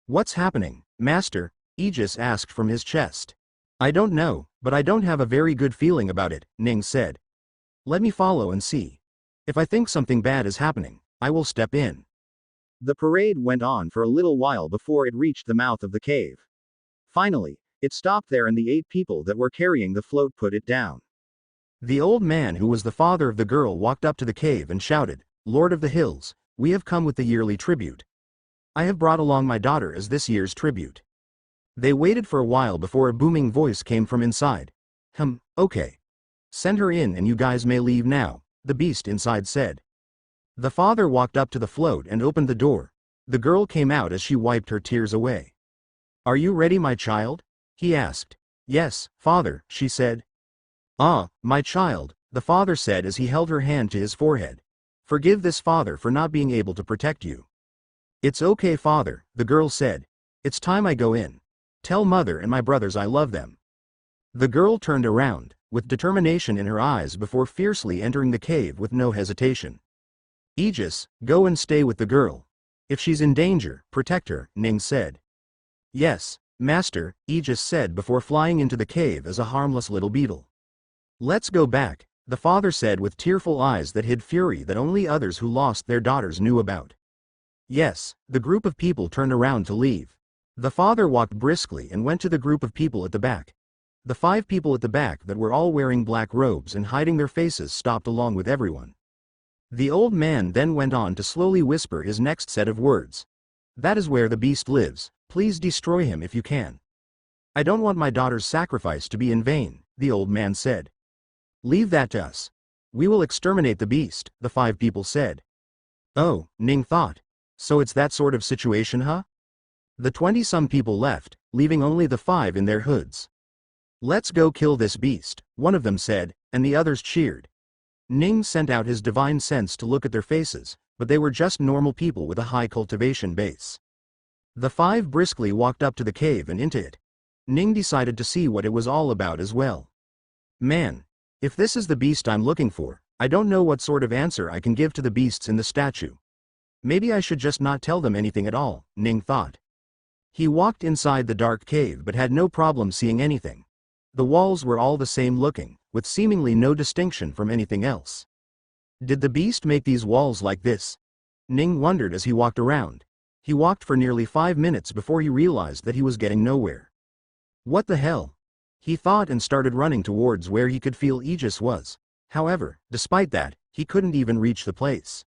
What's happening, Master? Aegis asked from his chest. I don't know, but I don't have a very good feeling about it, Ning said. Let me follow and see. If I think something bad is happening, I will step in. The parade went on for a little while before it reached the mouth of the cave. Finally, it stopped there and the 8 people that were carrying the float put it down. The old man who was the father of the girl walked up to the cave and shouted, Lord of the Hills, we have come with the yearly tribute. I have brought along my daughter as this year's tribute. They waited for a while before a booming voice came from inside. Okay. Send her in and you guys may leave now, the beast inside said. The father walked up to the float and opened the door. The girl came out as she wiped her tears away. Are you ready, my child? He asked. Yes, father, she said. Ah, my child, the father said as he held her hand to his forehead. Forgive this father for not being able to protect you. It's okay, father, the girl said. It's time I go in. Tell mother and my brothers I love them. The girl turned around, with determination in her eyes before fiercely entering the cave with no hesitation. Aegis, go and stay with the girl. If she's in danger, protect her, Ning said. Yes, master, Aegis said before flying into the cave as a harmless little beetle. Let's go back, the father said with tearful eyes that hid fury that only others who lost their daughters knew about. Yes, the group of people turned around to leave. The father walked briskly and went to the group of people at the back. The 5 people at the back that were all wearing black robes and hiding their faces stopped along with everyone. The old man then went on to slowly whisper his next set of words. That is where the beast lives, please destroy him if you can. I don't want my daughter's sacrifice to be in vain, the old man said. Leave that to us. We will exterminate the beast, the 5 people said. Oh, Ning thought. So it's that sort of situation, huh? The 20-some people left, leaving only the 5 in their hoods. Let's go kill this beast, one of them said, and the others cheered. Ning sent out his divine sense to look at their faces, but they were just normal people with a high cultivation base. The 5 briskly walked up to the cave and into it. Ning decided to see what it was all about as well. Man, if this is the beast I'm looking for, I don't know what sort of answer I can give to the beasts in the statue. Maybe I should just not tell them anything at all, Ning thought. He walked inside the dark cave but had no problem seeing anything. The walls were all the same looking, with seemingly no distinction from anything else. Did the beast make these walls like this? Ning wondered as he walked around. He walked for nearly 5 minutes before he realized that he was getting nowhere. What the hell? He thought and started running towards where he could feel Aegis was. However, despite that, he couldn't even reach the place.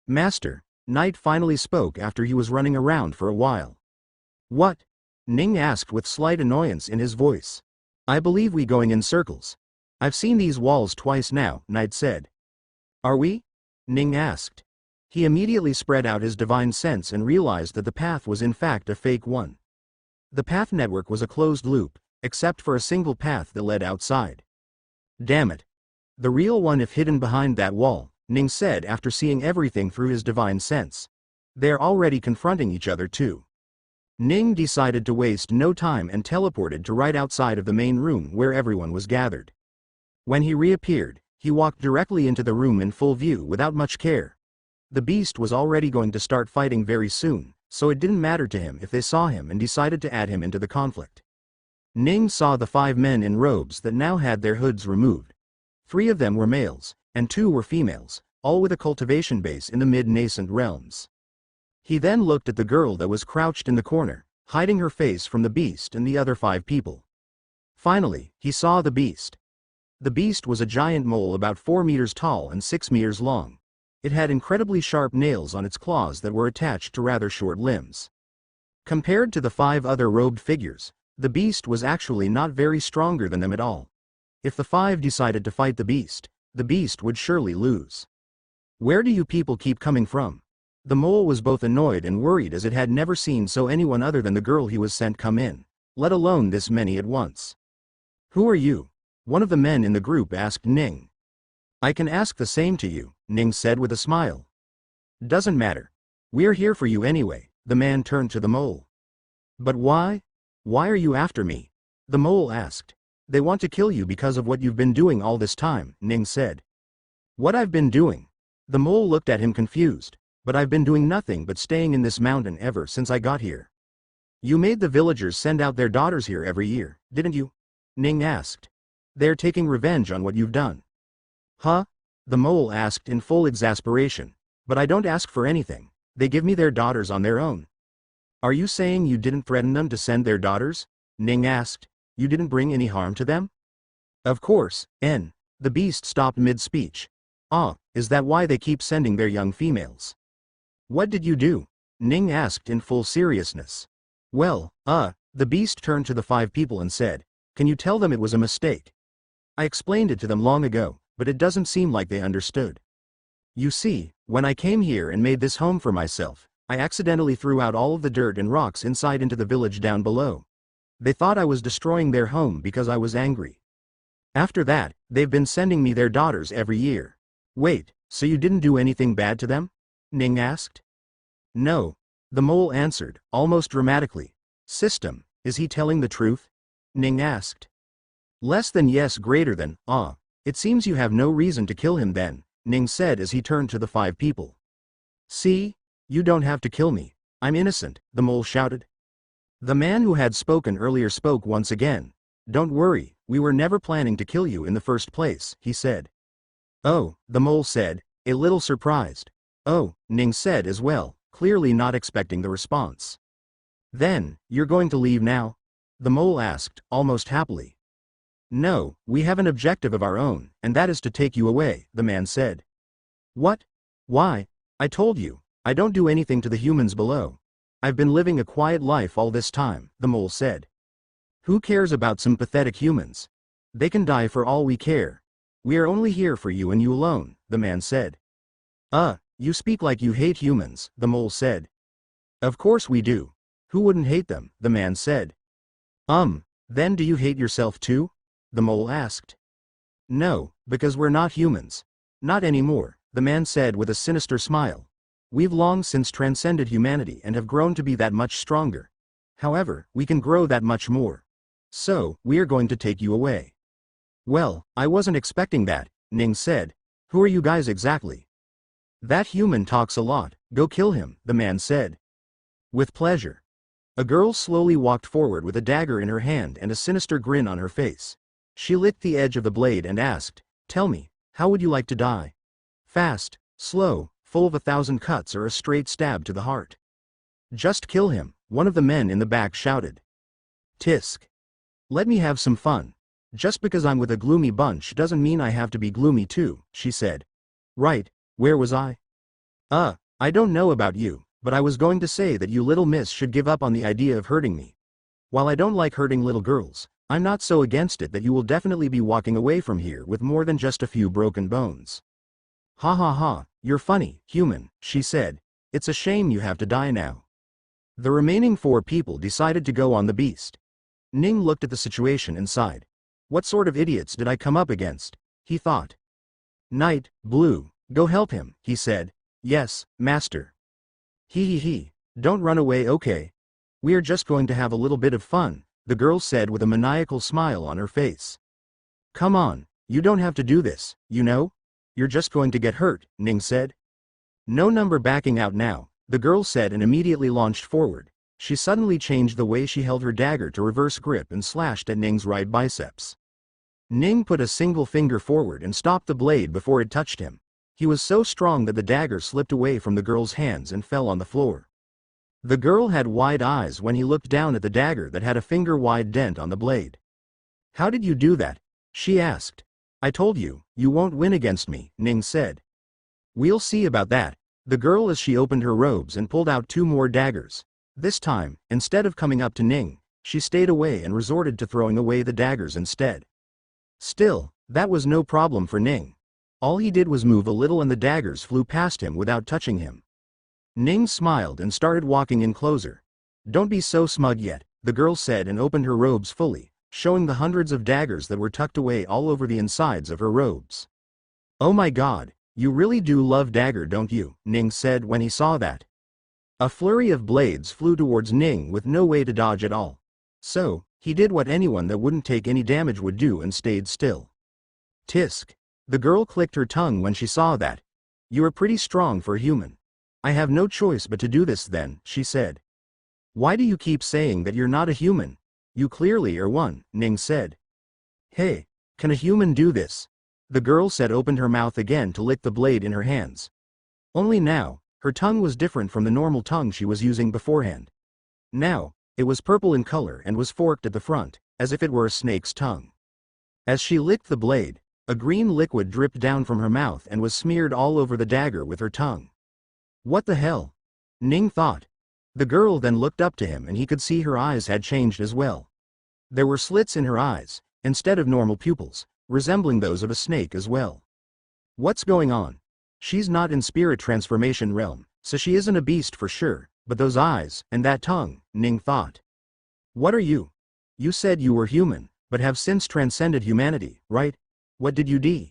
Master, Knight finally spoke after he was running around for a while. What? Ning asked with slight annoyance in his voice. I believe we going in circles. I've seen these walls twice now, Knight said. Are we? Ning asked. He immediately spread out his divine sense and realized that the path was in fact a fake one. The path network was a closed loop, except for a single path that led outside. Damn it. The real one if hidden behind that wall, Ning said after seeing everything through his divine sense. They're already confronting each other too. Ning decided to waste no time and teleported to right outside of the main room where everyone was gathered. When he reappeared, he walked directly into the room in full view without much care. The beast was already going to start fighting very soon, so it didn't matter to him if they saw him and decided to add him into the conflict. Ning saw the 5 men in robes that now had their hoods removed. 3 of them were males, and 2 were females, all with a cultivation base in the mid-nascent realms. He then looked at the girl that was crouched in the corner, hiding her face from the beast and the other 5 people. Finally, he saw the beast. The beast was a giant mole about 4 meters tall and 6 meters long. It had incredibly sharp nails on its claws that were attached to rather short limbs. Compared to the 5 other robed figures, the beast was actually not very stronger than them at all. If the 5 decided to fight the beast would surely lose. Where do you people keep coming from? The mole was both annoyed and worried as it had never seen anyone other than the girl he was sent come in, let alone this many at once. Who are you? One of the men in the group asked Ning. I can ask the same to you, Ning said with a smile. Doesn't matter. We're here for you anyway, the man turned to the mole. But why? Why are you after me? The mole asked. They want to kill you because of what you've been doing all this time, Ning said. What I've been doing? The mole looked at him confused. But I've been doing nothing but staying in this mountain ever since I got here. You made the villagers send out their daughters here every year, didn't you? Ning asked. They're taking revenge on what you've done. Huh? The mole asked in full exasperation. But I don't ask for anything. They give me their daughters on their own. Are you saying you didn't threaten them to send their daughters? Ning asked. You didn't bring any harm to them? Of course, N. The beast stopped mid-speech. Ah, is that why they keep sending their young females? What did you do? Ning asked in full seriousness. Well, the beast turned to the 5 people and said, can you tell them it was a mistake? I explained it to them long ago, but it doesn't seem like they understood. You see, when I came here and made this home for myself, I accidentally threw out all of the dirt and rocks inside into the village down below. They thought I was destroying their home because I was angry. After that, they've been sending me their daughters every year. Wait, so you didn't do anything bad to them? Ning asked. No. The mole answered, almost dramatically. System, is he telling the truth? Ning asked. Less than yes, greater than, It seems you have no reason to kill him then, Ning said as he turned to the 5 people. See? You don't have to kill me. I'm innocent, the mole shouted. The man who had spoken earlier spoke once again. Don't worry, we were never planning to kill you in the first place, he said. Oh, the mole said, a little surprised. Oh, Ning said as well, clearly not expecting the response. Then, you're going to leave now? The mole asked, almost happily. No, we have an objective of our own, and that is to take you away, the man said. What? Why? I told you, I don't do anything to the humans below. I've been living a quiet life all this time, the mole said. Who cares about some pathetic humans? They can die for all we care. We are only here for you and you alone, the man said. You speak like you hate humans, the mole said. Of course we do. Who wouldn't hate them, the man said. Then do you hate yourself too? The mole asked. No, because we're not humans. Not anymore, the man said with a sinister smile. We've long since transcended humanity and have grown to be that much stronger. However, we can grow that much more. So, we are going to take you away. Well, I wasn't expecting that, Ning said. Who are you guys exactly? That human talks a lot, go kill him, the man said. With pleasure. A girl slowly walked forward with a dagger in her hand and a sinister grin on her face. She licked the edge of the blade and asked, tell me, how would you like to die? Fast, slow, full of 1,000 cuts or a straight stab to the heart? Just kill him, one of the men in the back shouted. Tisk. Let me have some fun. Just because I'm with a gloomy bunch doesn't mean I have to be gloomy too, she said. Right, where was I? I don't know about you, but I was going to say that you little miss should give up on the idea of hurting me. While I don't like hurting little girls, I'm not so against it that you will definitely be walking away from here with more than just a few broken bones. Ha ha ha, you're funny, human, she said. It's a shame you have to die now. The remaining 4 people decided to go on the beast. Ning looked at the situation and sighed. What sort of idiots did I come up against? He thought. Knight, Blue, go help him, he said. Yes, master. He, don't run away, okay? We are just going to have a little bit of fun, the girl said with a maniacal smile on her face. Come on, you don't have to do this, you know? You're just going to get hurt, Ning said. No number backing out now, the girl said and immediately launched forward. She suddenly changed the way she held her dagger to reverse grip and slashed at Ning's right biceps. Ning put a single finger forward and stopped the blade before it touched him. He was so strong that the dagger slipped away from the girl's hands and fell on the floor. The girl had wide eyes when he looked down at the dagger that had a finger-wide dent on the blade. How did you do that? She asked. I told you, you won't win against me, Ning said. We'll see about that, the girl as she opened her robes and pulled out 2 more daggers. This time, instead of coming up to Ning, she stayed away and resorted to throwing away the daggers instead. Still, that was no problem for Ning. All he did was move a little and the daggers flew past him without touching him. Ning smiled and started walking in closer. Don't be so smug yet, the girl said and opened her robes fully, showing the hundreds of daggers that were tucked away all over the insides of her robes. Oh my god, you really do love dagger, don't you? Ning said when he saw that. A flurry of blades flew towards Ning with no way to dodge at all. So, he did what anyone that wouldn't take any damage would do and stayed still. Tisk. The girl clicked her tongue when she saw that. You are pretty strong for a human. I have no choice but to do this then, she said. Why do you keep saying that you're not a human? You clearly are one, Ning said. Hey, can a human do this? The girl said, opened her mouth again to lick the blade in her hands. Only now, her tongue was different from the normal tongue she was using beforehand. Now, it was purple in color and was forked at the front, as if it were a snake's tongue. As she licked the blade, a green liquid dripped down from her mouth and was smeared all over the dagger with her tongue. What the hell? Ning thought. The girl then looked up to him and he could see her eyes had changed as well. There were slits in her eyes, instead of normal pupils, resembling those of a snake as well. What's going on? She's not in spirit transformation realm, so she isn't a beast for sure, but those eyes, and that tongue, Ning thought. What are you? You said you were human, but have since transcended humanity, right? What did you do?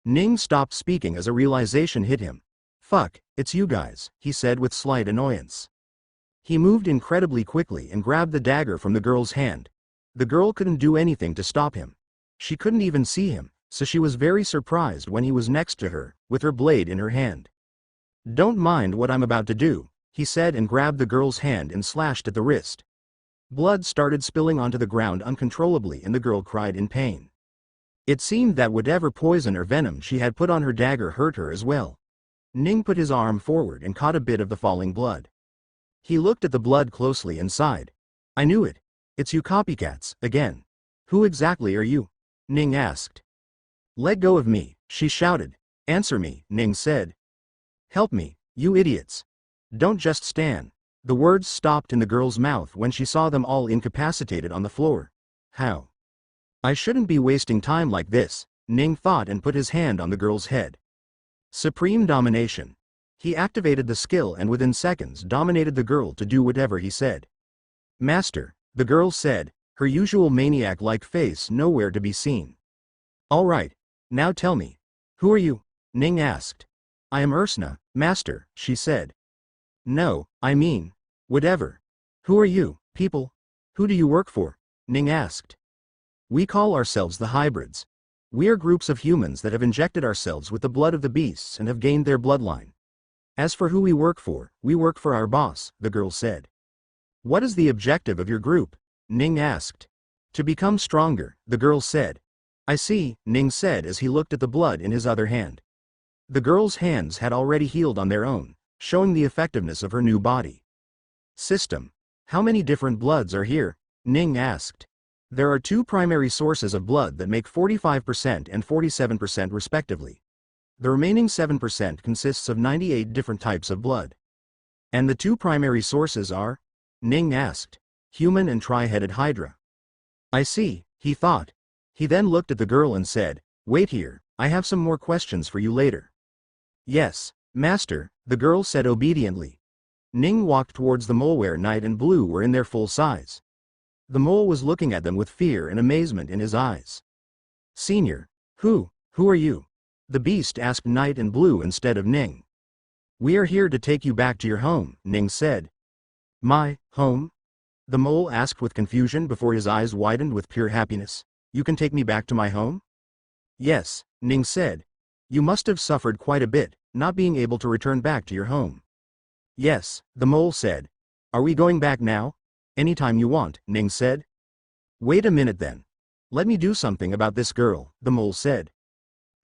Ning stopped speaking as a realization hit him. Fuck, it's you guys, he said with slight annoyance. He moved incredibly quickly and grabbed the dagger from the girl's hand. The girl couldn't do anything to stop him. She couldn't even see him, so she was very surprised when he was next to her, with her blade in her hand. Don't mind what I'm about to do, he said and grabbed the girl's hand and slashed at the wrist. Blood started spilling onto the ground uncontrollably and the girl cried in pain. It seemed that whatever poison or venom she had put on her dagger hurt her as well. Ning put his arm forward and caught a bit of the falling blood. He looked at the blood closely and sighed. I knew it. It's you copycats, again. Who exactly are you? Ning asked. Let go of me, she shouted. Answer me, Ning said. Help me, you idiots. Don't just stand. The words stopped in the girl's mouth when she saw them all incapacitated on the floor. How? I shouldn't be wasting time like this, Ning thought and put his hand on the girl's head. Supreme domination. He activated the skill and within seconds dominated the girl to do whatever he said. Master, the girl said, her usual maniac-like face nowhere to be seen. All right, now tell me. Who are you? Ning asked. I am Ursna, master, she said. No, I mean, whatever. Who are you, people? Who do you work for? Ning asked. We call ourselves the hybrids. We are groups of humans that have injected ourselves with the blood of the beasts and have gained their bloodline. As for who we work for our boss, the girl said. What is the objective of your group? Ning asked. To become stronger, the girl said. I see, Ning said as he looked at the blood in his other hand. The girl's hands had already healed on their own, showing the effectiveness of her new body. System. How many different bloods are here? Ning asked. There are two primary sources of blood that make 45% and 47% respectively. The remaining 7% consists of 98 different types of blood. And the two primary sources are? Ning asked. Human and tri-headed hydra. I see, he thought. He then looked at the girl and said, wait here, I have some more questions for you later. Yes, master, the girl said obediently. Ning walked towards the mole where Night and Blue were in their full size. The mole was looking at them with fear and amazement in his eyes. Senior, who are you? The beast asked Night and Blue instead of Ning. We are here to take you back to your home, Ning said. My home? The mole asked with confusion before his eyes widened with pure happiness. You can take me back to my home? Yes, Ning said. You must have suffered quite a bit, not being able to return back to your home. Yes, the mole said. Are we going back now? Anytime you want, Ning said. Wait a minute then. Let me do something about this girl, the mole said.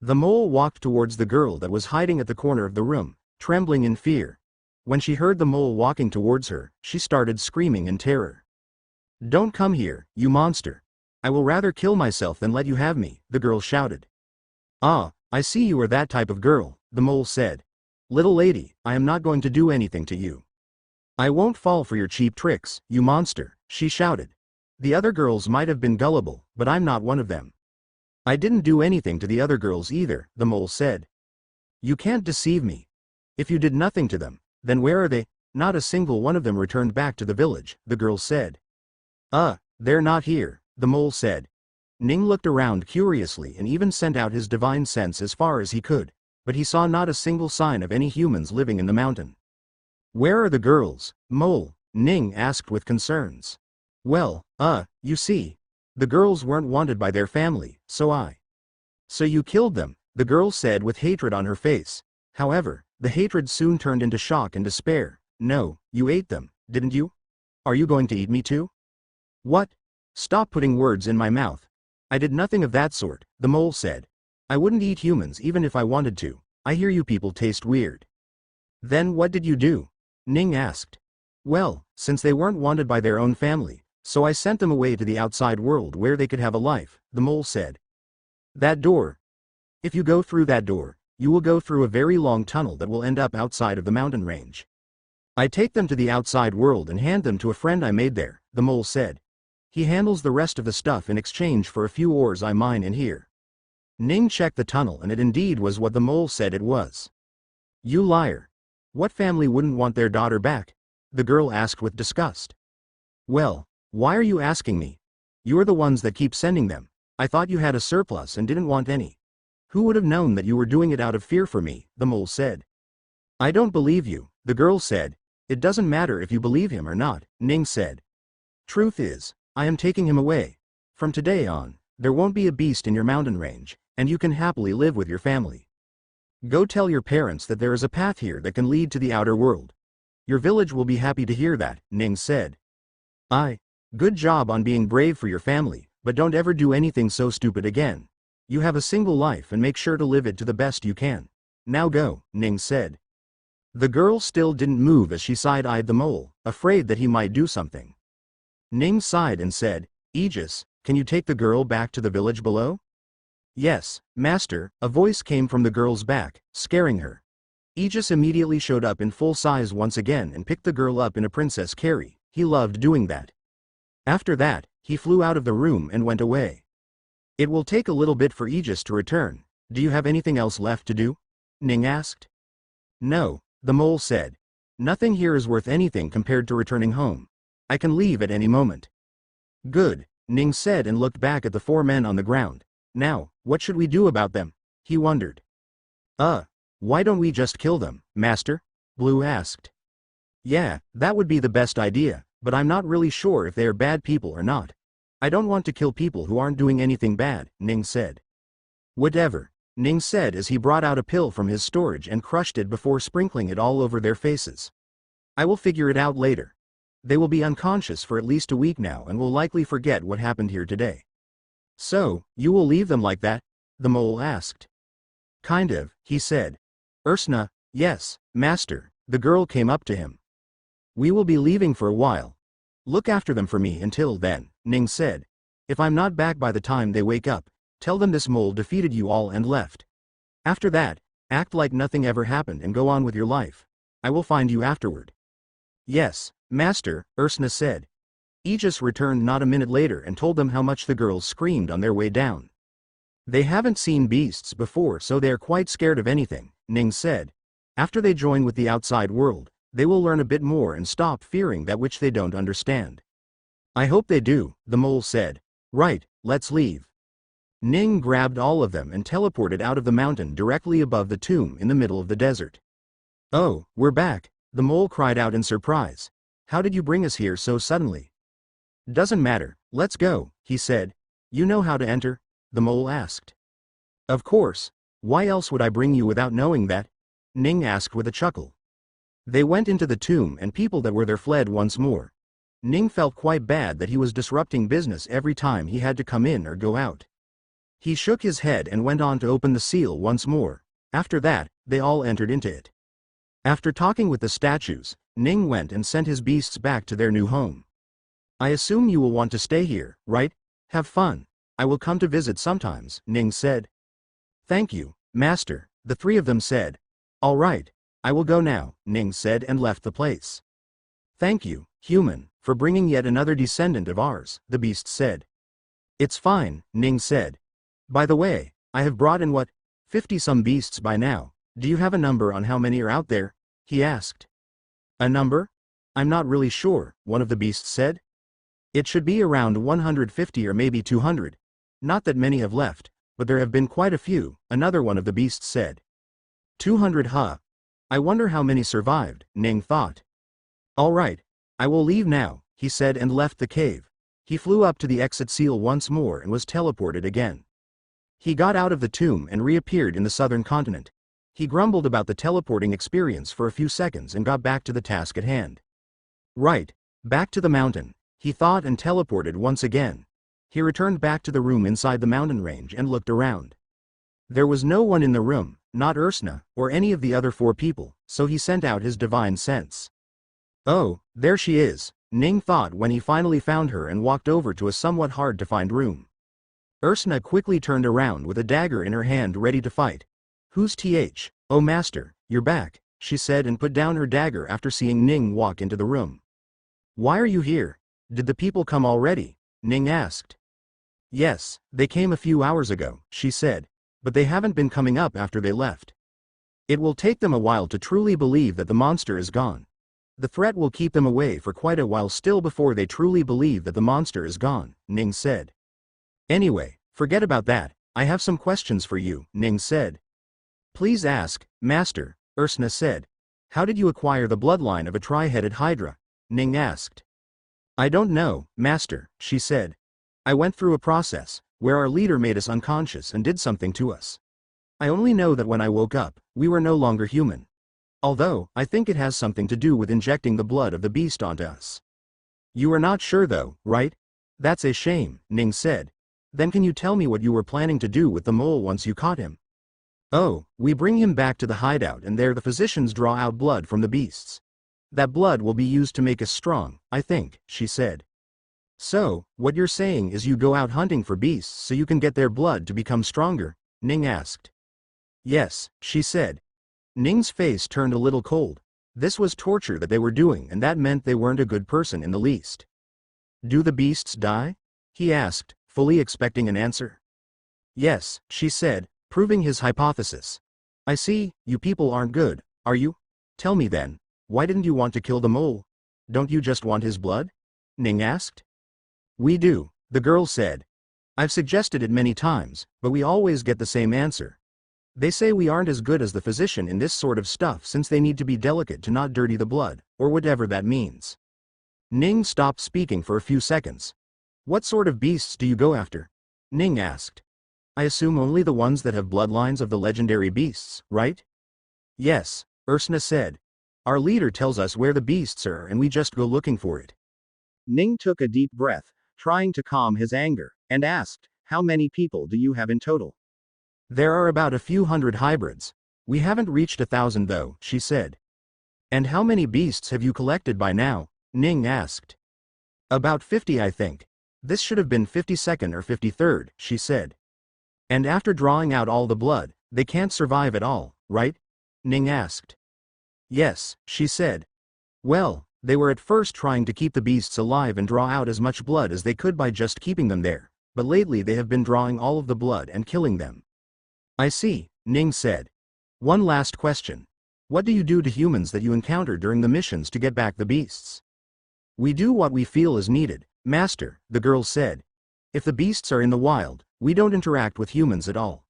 The mole walked towards the girl that was hiding at the corner of the room, trembling in fear. When she heard the mole walking towards her, she started screaming in terror. Don't come here, you monster. I will rather kill myself than let you have me, the girl shouted. Ah, I see you are that type of girl, the mole said. Little lady, I am not going to do anything to you. I won't fall for your cheap tricks, you monster, she shouted. The other girls might have been gullible, but I'm not one of them. I didn't do anything to the other girls either, the mole said. You can't deceive me. If you did nothing to them, then where are they? Not a single one of them returned back to the village, the girl said. They're not here, the mole said. Ning looked around curiously and even sent out his divine sense as far as he could, but he saw not a single sign of any humans living in the mountain. Where are the girls, mole? Ning asked with concerns. Well, you see, the girls weren't wanted by their family, so you killed them, the girl said with hatred on her face. However, the hatred soon turned into shock and despair. No, you ate them, didn't you? Are you going to eat me too? What? Stop putting words in my mouth. I did nothing of that sort, the mole said. I wouldn't eat humans even if I wanted to. I hear you people taste weird. Then what did you do? Ning asked. Well, since they weren't wanted by their own family, so I sent them away to the outside world where they could have a life, the mole said. That door. If you go through that door, you will go through a very long tunnel that will end up outside of the mountain range. I take them to the outside world and hand them to a friend I made there, the mole said. He handles the rest of the stuff in exchange for a few ores I mine in here. Ning checked the tunnel and it indeed was what the mole said it was. You liar. What family wouldn't want their daughter back? The girl asked with disgust. Well, why are you asking me? You're the ones that keep sending them. I thought you had a surplus and didn't want any. Who would have known that you were doing it out of fear for me, the mole said. I don't believe you, the girl said. It doesn't matter if you believe him or not, Ning said. Truth is, I am taking him away. From today on, there won't be a beast in your mountain range, and you can happily live with your family. Go tell your parents that there is a path here that can lead to the outer world. Your village will be happy to hear that, Ning said. Good job on being brave for your family, but don't ever do anything so stupid again. You have a single life and make sure to live it to the best you can. Now go, Ning said. The girl still didn't move as she side-eyed the mole, afraid that he might do something. Ning sighed and said, Aegis, can you take the girl back to the village below? Yes, master, a voice came from the girl's back, scaring her. Aegis immediately showed up in full size once again and picked the girl up in a princess carry. He loved doing that. After that, he flew out of the room and went away. It will take a little bit for Aegis to return. Do you have anything else left to do? Ning asked. No, the mole said. Nothing here is worth anything compared to returning home. I can leave at any moment. Good, Ning said and looked back at the 4 men on the ground. Now, what should we do about them? He wondered. Why don't we just kill them, master? Blue asked. Yeah, that would be the best idea, but I'm not really sure if they are bad people or not. I don't want to kill people who aren't doing anything bad, Ning said. Whatever, Ning said as he brought out a pill from his storage and crushed it before sprinkling it all over their faces. I will figure it out later. They will be unconscious for at least a week now and will likely forget what happened here today. So, you will leave them like that? The mole asked. Kind of, he said. Ursna, yes, master, the girl came up to him. We will be leaving for a while. Look after them for me until then, Ning said. If I'm not back by the time they wake up, tell them this mole defeated you all and left. After that, act like nothing ever happened and go on with your life. I will find you afterward. Yes, master, Ursna said. Aegis returned not a minute later and told them how much the girls screamed on their way down. They haven't seen beasts before so they are quite scared of anything, Ning said. After they join with the outside world, they will learn a bit more and stop fearing that which they don't understand. I hope they do, the mole said. Right, let's leave. Ning grabbed all of them and teleported out of the mountain directly above the tomb in the middle of the desert. Oh, we're back, the mole cried out in surprise. How did you bring us here so suddenly? Doesn't matter, let's go, he said. You know how to enter? The mole asked. Of course, why else would I bring you without knowing that? Ning asked with a chuckle. They went into the tomb and people that were there fled once more. Ning felt quite bad that he was disrupting business every time he had to come in or go out. He shook his head and went on to open the seal once more. After that, they all entered into it. After talking with the statues, Ning went and sent his beasts back to their new home. I assume you will want to stay here, right? Have fun. I will come to visit sometimes, Ning said. Thank you, master, the 3 of them said. All right, I will go now, Ning said and left the place. Thank you, human, for bringing yet another descendant of ours, the beast said. It's fine, Ning said. By the way, I have brought in 50-some beasts by now. Do you have a number on how many are out there? He asked. A number? I'm not really sure, one of the beasts said. It should be around 150 or maybe 200. Not that many have left, but there have been quite a few, another one of the beasts said. 200 huh? I wonder how many survived, Ning thought. All right, I will leave now, he said and left the cave. He flew up to the exit seal once more and was teleported again. He got out of the tomb and reappeared in the southern continent. He grumbled about the teleporting experience for a few seconds and got back to the task at hand. Right, Back to the mountain, he thought, and teleported once again. He returned back to the room inside the mountain range and looked around. There was no one in the room, not Ursna, or any of the other 4 people, so he sent out his divine sense. Oh, there she is, Ning thought when he finally found her and walked over to a somewhat hard-to-find room. Ursna quickly turned around with a dagger in her hand ready to fight. Who's th? Oh master, you're back, she said, and put down her dagger after seeing Ning walk into the room. Why are you here? Did the people come already? Ning asked. Yes, they came a few hours ago, she said, but they haven't been coming up after they left. It will take them a while to truly believe that the monster is gone. The threat will keep them away for quite a while still before they truly believe that the monster is gone, Ning said. Anyway, forget about that, I have some questions for you, Ning said. Please ask, master, Ursna said. How did you acquire the bloodline of a tri-headed hydra? Ning asked. I don't know, master, she said. I went through a process, where our leader made us unconscious and did something to us. I only know that when I woke up, we were no longer human. Although, I think it has something to do with injecting the blood of the beast onto us. You are not sure though, right? That's a shame, Ning said. Then can you tell me what you were planning to do with the mole once you caught him? Oh, we bring him back to the hideout and there the physicians draw out blood from the beasts. That blood will be used to make us strong, I think, she said. So, what you're saying is you go out hunting for beasts so you can get their blood to become stronger? Ning asked. Yes, she said. Ning's face turned a little cold. This was torture that they were doing, and that meant they weren't a good person in the least. Do the beasts die? He asked, fully expecting an answer. Yes, she said, proving his hypothesis. I see, you people aren't good, are you? Tell me then, why didn't you want to kill the mole? Don't you just want his blood? Ning asked. We do, the girl said. I've suggested it many times, but we always get the same answer. They say we aren't as good as the physician in this sort of stuff since they need to be delicate to not dirty the blood, or whatever that means. Ning stopped speaking for a few seconds. What sort of beasts do you go after? Ning asked. I assume only the ones that have bloodlines of the legendary beasts, right? Yes, Ursna said. Our leader tells us where the beasts are and we just go looking for it. Ning took a deep breath, trying to calm his anger, and asked, how many people do you have in total? There are about a few hundred hybrids. We haven't reached 1,000 though, she said. And how many beasts have you collected by now? Ning asked. About 50 I think. This should have been 52nd or 53rd, she said. And after drawing out all the blood, they can't survive at all, right? Ning asked. Yes, she said. Well, they were at first trying to keep the beasts alive and draw out as much blood as they could by just keeping them there, but lately they have been drawing all of the blood and killing them. I see, Ning said. One last question. What do you do to humans that you encounter during the missions to get back the beasts? We do what we feel is needed, master, the girl said. If the beasts are in the wild, we don't interact with humans at all.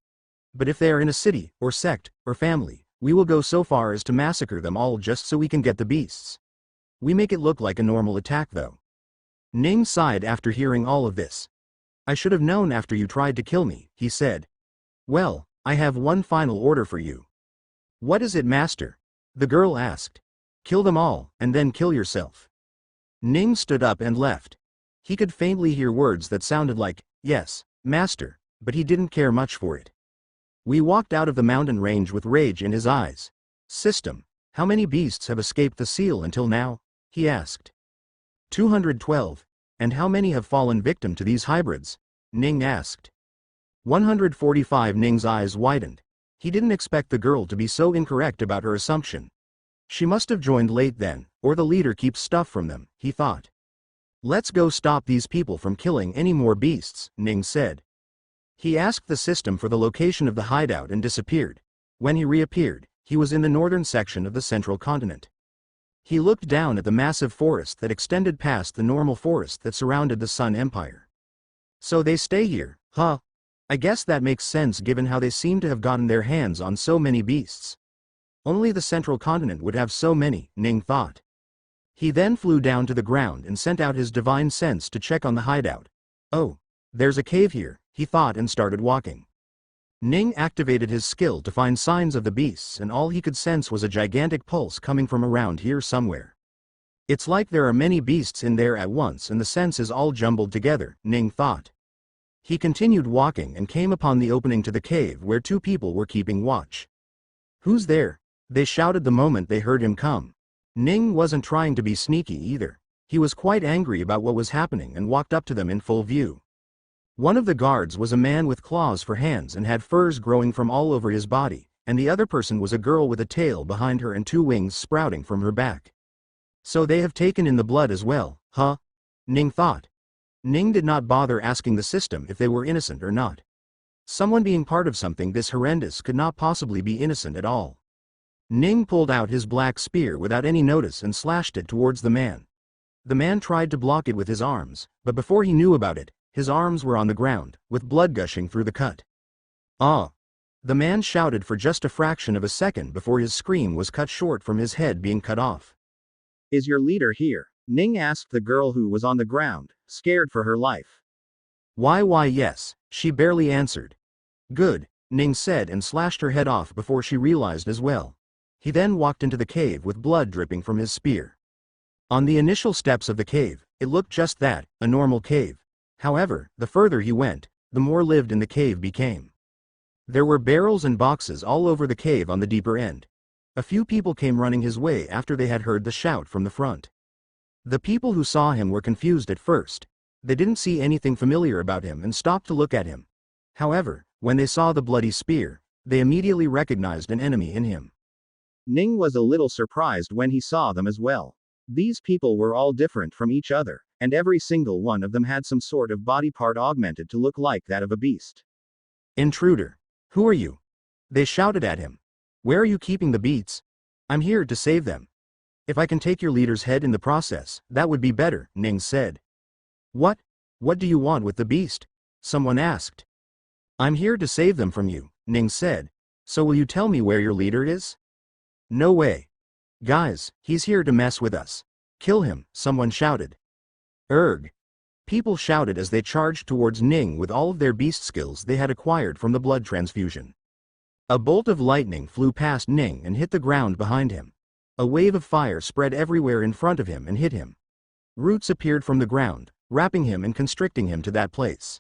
But if they are in a city, or sect, or family, we will go so far as to massacre them all just so we can get the beasts. We make it look like a normal attack though. Ning sighed after hearing all of this. I should have known after you tried to kill me, he said. Well, I have one final order for you. What is it, master? The girl asked. Kill them all, and then kill yourself. Ning stood up and left. He could faintly hear words that sounded like, yes, master, but he didn't care much for it. We walked out of the mountain range with rage in his eyes. System, how many beasts have escaped the seal until now? He asked. 212. And how many have fallen victim to these hybrids? Ning asked. 145. Ning's eyes widened. He didn't expect the girl to be so incorrect about her assumption. She must have joined late then, or the leader keeps stuff from them, he thought. Let's go stop these people from killing any more beasts, Ning said. He asked the system for the location of the hideout and disappeared. When he reappeared, he was in the northern section of the central continent. He looked down at the massive forest that extended past the normal forest that surrounded the Sun Empire. So they stay here, huh? I guess that makes sense given how they seem to have gotten their hands on so many beasts. Only the central continent would have so many, Ning thought. He then flew down to the ground and sent out his divine sense to check on the hideout. Oh, there's a cave here, he thought, and started walking. Ning activated his skill to find signs of the beasts, and all he could sense was a gigantic pulse coming from around here somewhere. It's like there are many beasts in there at once and the sense is all jumbled together, Ning thought. He continued walking and came upon the opening to the cave where two people were keeping watch. "Who's there?" they shouted the moment they heard him come. Ning wasn't trying to be sneaky either. He was quite angry about what was happening and walked up to them in full view. One of the guards was a man with claws for hands and had furs growing from all over his body, and the other person was a girl with a tail behind her and two wings sprouting from her back. So they have taken in the blood as well, huh? Ning thought. Ning did not bother asking the system if they were innocent or not. Someone being part of something this horrendous could not possibly be innocent at all. Ning pulled out his black spear without any notice and slashed it towards the man. The man tried to block it with his arms, but before he knew about it, his arms were on the ground, with blood gushing through the cut. "Ah!" The man shouted for just a fraction of a second before his scream was cut short from his head being cut off. "Is your leader here?" Ning asked the girl who was on the ground, scared for her life. Why yes," she barely answered. "Good," Ning said and slashed her head off before she realized as well. He then walked into the cave with blood dripping from his spear. On the initial steps of the cave, it looked just that, a normal cave. However, the further he went, the more lived in the cave became. There were barrels and boxes all over the cave on the deeper end. A few people came running his way after they had heard the shout from the front. The people who saw him were confused at first. They didn't see anything familiar about him and stopped to look at him. However, when they saw the bloody spear, they immediately recognized an enemy in him. Ning was a little surprised when he saw them as well. These people were all different from each other, and every single one of them had some sort of body part augmented to look like that of a beast. "Intruder! Who are you?" they shouted at him. "Where are you keeping the beasts? I'm here to save them. If I can take your leader's head in the process, that would be better," Ning said. What do you want with the beast?" someone asked. "I'm here to save them from you," Ning said. "So will you tell me where your leader is?" "No way. Guys, he's here to mess with us. Kill him," someone shouted. "Erg!" people shouted as they charged towards Ning with all of their beast skills they had acquired from the blood transfusion. A bolt of lightning flew past Ning and hit the ground behind him. A wave of fire spread everywhere in front of him and hit him. Roots appeared from the ground, wrapping him and constricting him to that place.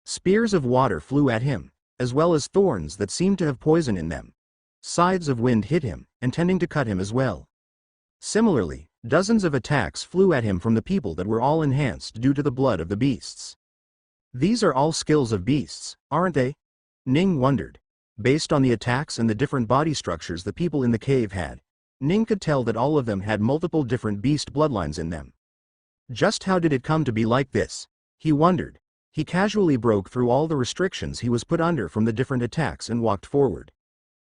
Spears of water flew at him, as well as thorns that seemed to have poison in them. Sides of wind hit him, intending to cut him as well. Similarly, dozens of attacks flew at him from the people that were all enhanced due to the blood of the beasts. These are all skills of beasts, aren't they? Ning wondered. Based on the attacks and the different body structures the people in the cave had, Ning could tell that all of them had multiple different beast bloodlines in them. Just how did it come to be like this? He wondered. He casually broke through all the restrictions he was put under from the different attacks and walked forward.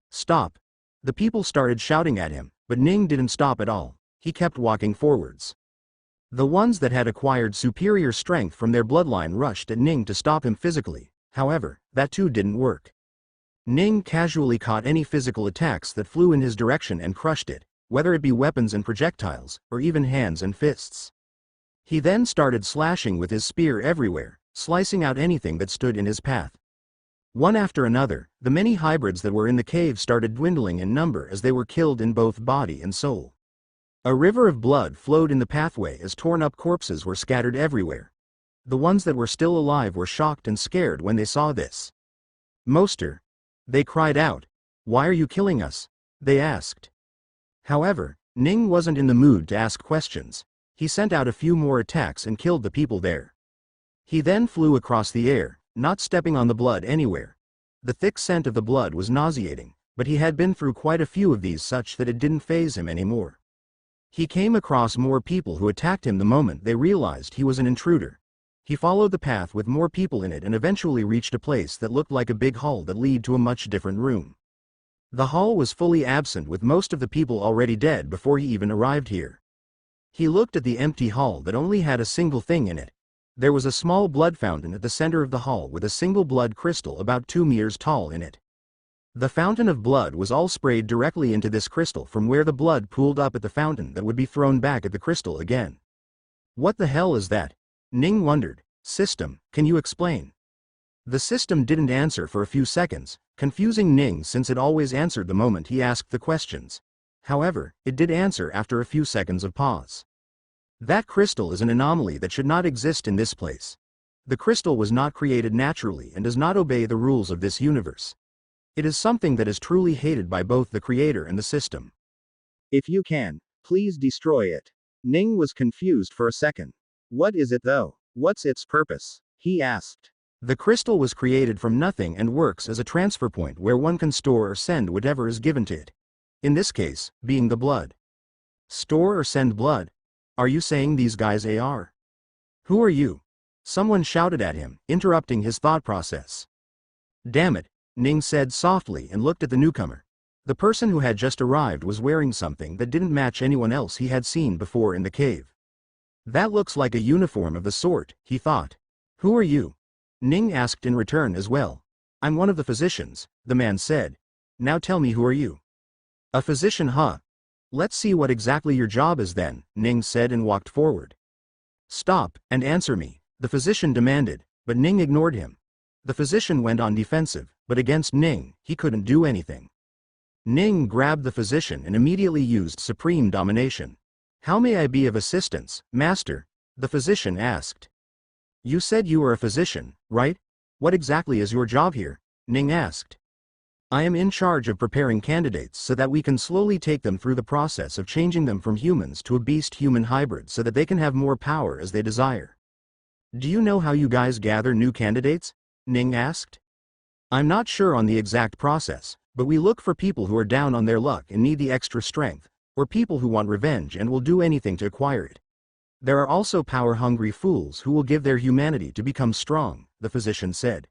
"Stop!" The people started shouting at him, but Ning didn't stop at all. He kept walking forwards. The ones that had acquired superior strength from their bloodline rushed at Ning to stop him physically. However, that too didn't work. Ning casually caught any physical attacks that flew in his direction and crushed it, whether it be weapons and projectiles, or even hands and fists. He then started slashing with his spear everywhere, slicing out anything that stood in his path. One after another, the many hybrids that were in the cave started dwindling in number as they were killed in both body and soul. A river of blood flowed in the pathway as torn-up corpses were scattered everywhere. The ones that were still alive were shocked and scared when they saw this. "Monster!" they cried out. "Why are you killing us?" they asked. However, Ning wasn't in the mood to ask questions. He sent out a few more attacks and killed the people there. He then flew across the air, not stepping on the blood anywhere. The thick scent of the blood was nauseating, but he had been through quite a few of these such that it didn't faze him anymore. He came across more people who attacked him the moment they realized he was an intruder. He followed the path with more people in it and eventually reached a place that looked like a big hall that led to a much different room. The hall was fully absent with most of the people already dead before he even arrived here. He looked at the empty hall that only had a single thing in it. There was a small blood fountain at the center of the hall with a single blood crystal about 2 meters tall in it. The fountain of blood was all sprayed directly into this crystal from where the blood pooled up at the fountain that would be thrown back at the crystal again. "What the hell is that?" Ning wondered. "System, can you explain?" The system didn't answer for a few seconds, confusing Ning since it always answered the moment he asked the questions. However, it did answer after a few seconds of pause. That crystal is an anomaly that should not exist in this place. The crystal was not created naturally and does not obey the rules of this universe. It is something that is truly hated by both the creator and the system. If you can, please destroy it. Ning was confused for a second. What is it though? What's its purpose? He asked. The crystal was created from nothing and works as a transfer point where one can store or send whatever is given to it. In this case, being the blood. Store or send blood? Are you saying these guys are? Who are you? Someone shouted at him, interrupting his thought process. Damn it, Ning said softly and looked at the newcomer. The person who had just arrived was wearing something that didn't match anyone else he had seen before in the cave. That looks like a uniform of the sort, he thought. Who are you? Ning asked in return as well. I'm one of the physicians, the man said. Now tell me, who are you? A physician, huh? Let's see what exactly your job is then, Ning said and walked forward. Stop, and answer me, the physician demanded, but Ning ignored him. The physician went on defensive, but against Ning, he couldn't do anything. Ning grabbed the physician and immediately used supreme domination. How may I be of assistance, master? The physician asked. You said you were a physician, right? What exactly is your job here? Ning asked. I am in charge of preparing candidates so that we can slowly take them through the process of changing them from humans to a beast-human hybrid so that they can have more power as they desire. Do you know how you guys gather new candidates? Ning asked. I'm not sure on the exact process, but we look for people who are down on their luck and need the extra strength, or people who want revenge and will do anything to acquire it. There are also power-hungry fools who will give their humanity to become strong, the physician said.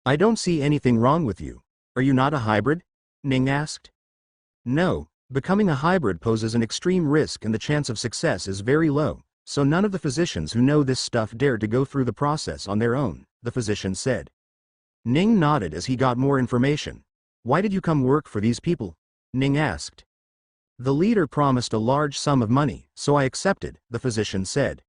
I don't see anything wrong with you. Are you not a hybrid? Ning asked. No, becoming a hybrid poses an extreme risk and the chance of success is very low, so none of the physicians who know this stuff dare to go through the process on their own, the physician said. Ning nodded as he got more information. Why did you come work for these people? Ning asked. The leader promised a large sum of money, so I accepted, the physician said.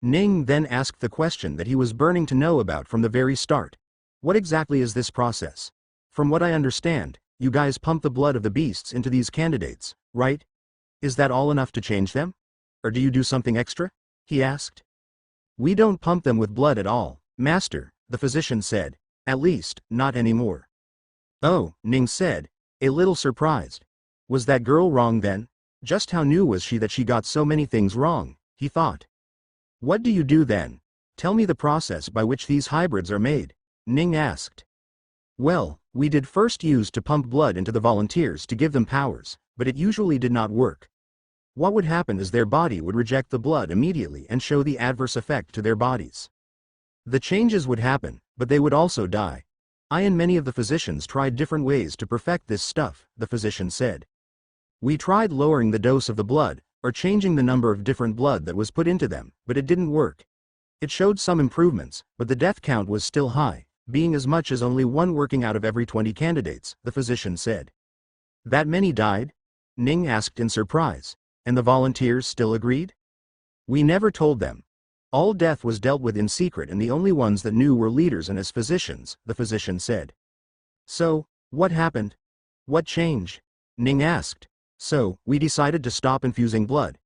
Ning then asked the question that he was burning to know about from the very start. What exactly is this process? From what I understand, you guys pump the blood of the beasts into these candidates, right? Is that all enough to change them? Or do you do something extra? He asked. We don't pump them with blood at all, master, the physician said. At least, not anymore. Oh, Ning said, a little surprised. Was that girl wrong then? Just how new was she that she got so many things wrong, he thought. What do you do then? Tell me the process by which these hybrids are made, Ning asked. Well, we did first use to pump blood into the volunteers to give them powers, but it usually did not work. What would happen is their body would reject the blood immediately and show the adverse effect to their bodies. The changes would happen, but they would also die. I and many of the physicians tried different ways to perfect this stuff, the physician said. We tried lowering the dose of the blood, or changing the number of different blood that was put into them, but it didn't work. It showed some improvements, but the death count was still high, being as much as only one working out of every 20 candidates, the physician said. That many died? Ning asked in surprise, and the volunteers still agreed? We never told them. All death was dealt with in secret and the only ones that knew were leaders and as physicians, the physician said. So, what happened? What changed? Ning asked. So, we decided to stop infusing blood.